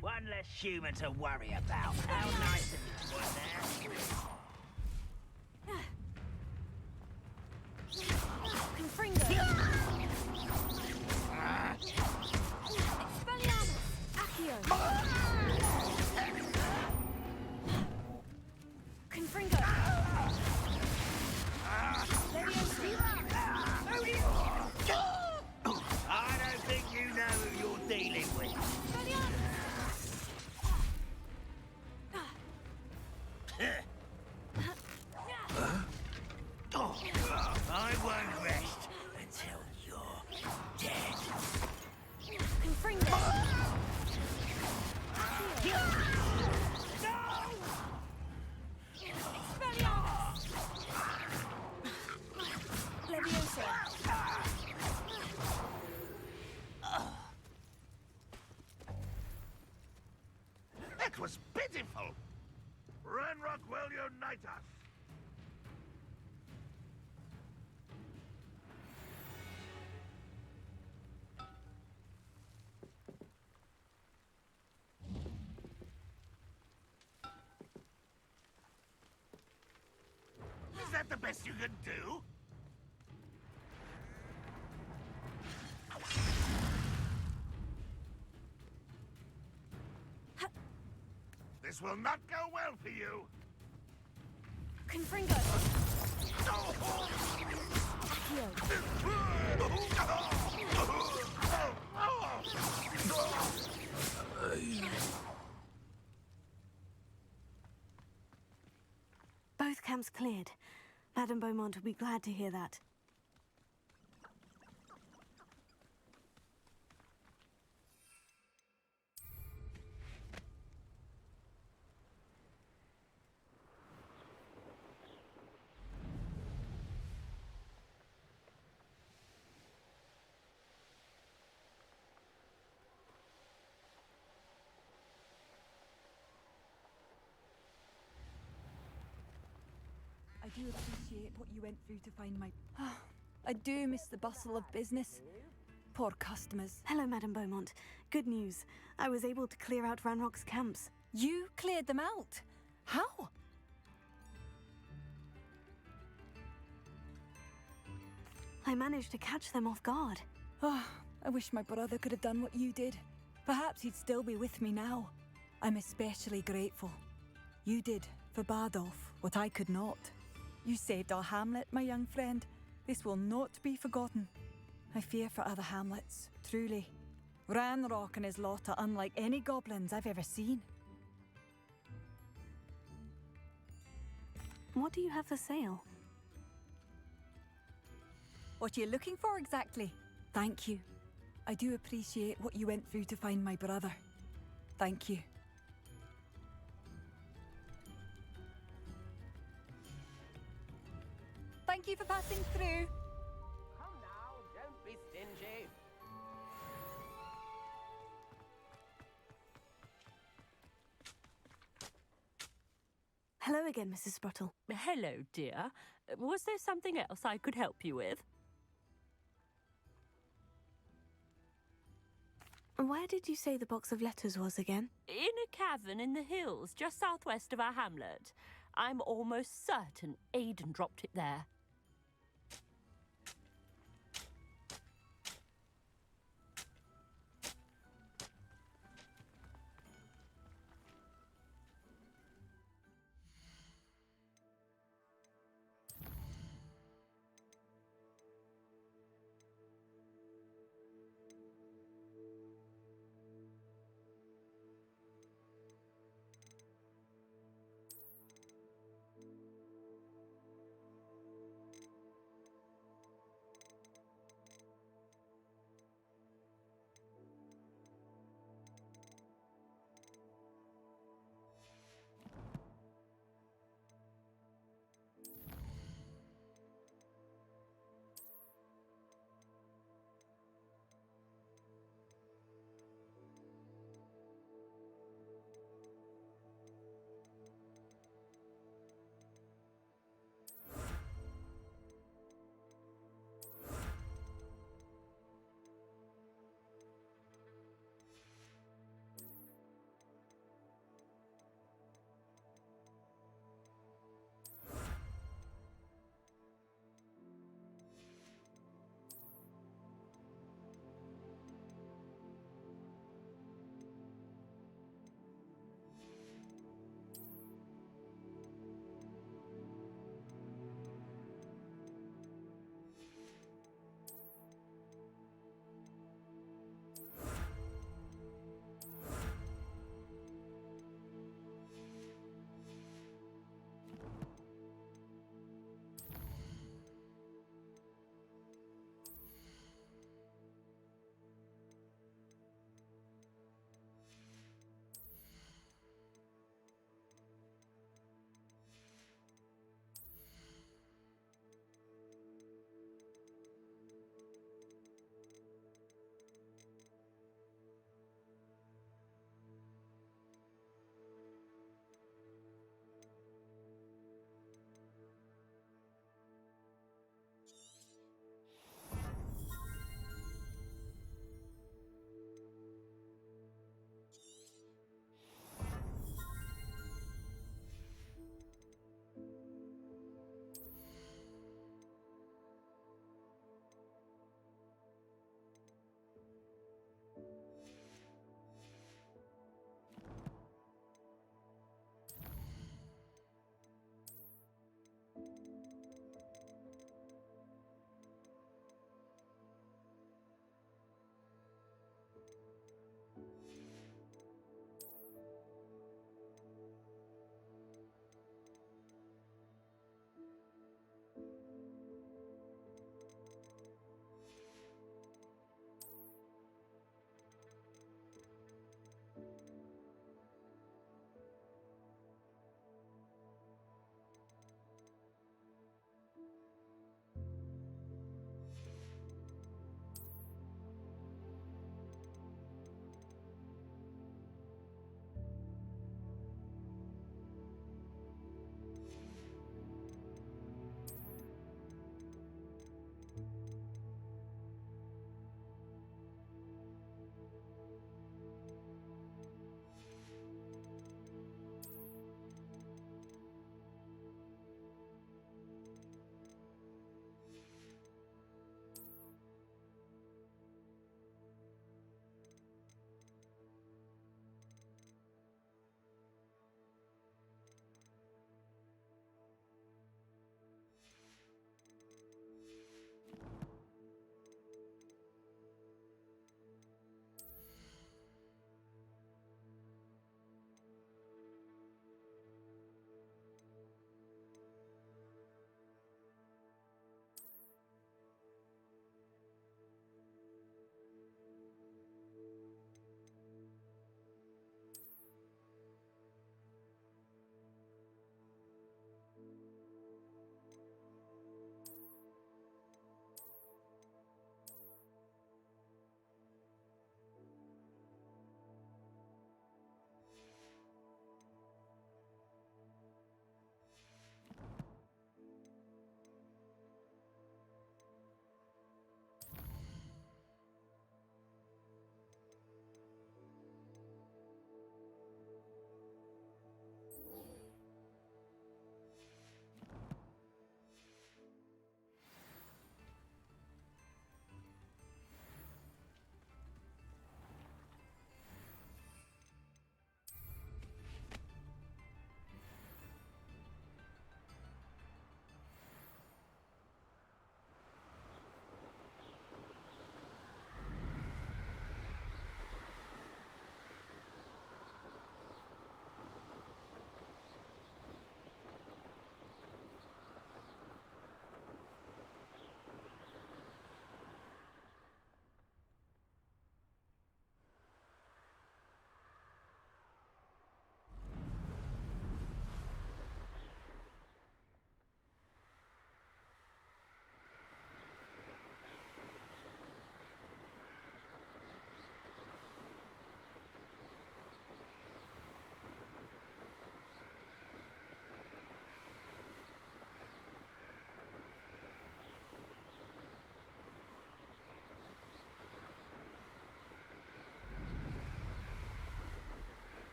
One less human to worry about. How nice of you, was there? Confringo. Expelliarmus. Accio. Confringo. I don't think you know who you're dealing with. that the best you can do? This will not go well for you. Confringo. Both camps cleared. Madame Beaumont will be glad to hear that. I do appreciate what you went through to find my... I do miss the bustle of business. Poor customers. Hello, Madame Beaumont. Good news. I was able to clear out Ranrock's camps. You cleared them out? How? I managed to catch them off guard. Oh, I wish my brother could have done what you did. Perhaps he'd still be with me now. I'm especially grateful. You did, for Bardolph, what I could not. You saved our hamlet, my young friend. This will not be forgotten. I fear for other hamlets, truly. Ranrock and his lot are unlike any goblins I've ever seen. What do you have for sale? What are you looking for exactly? Thank you. I do appreciate what you went through to find my brother. Thank you. Thank you for passing through. Come now, don't be stingy. Hello again, Mrs. Sprottle. Hello, dear. Was there something else I could help you with? Where did you say the box of letters was again? In a cavern in the hills, just southwest of our hamlet. I'm almost certain Aidan dropped it there.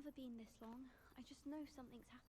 never been this long. I just know something's happened.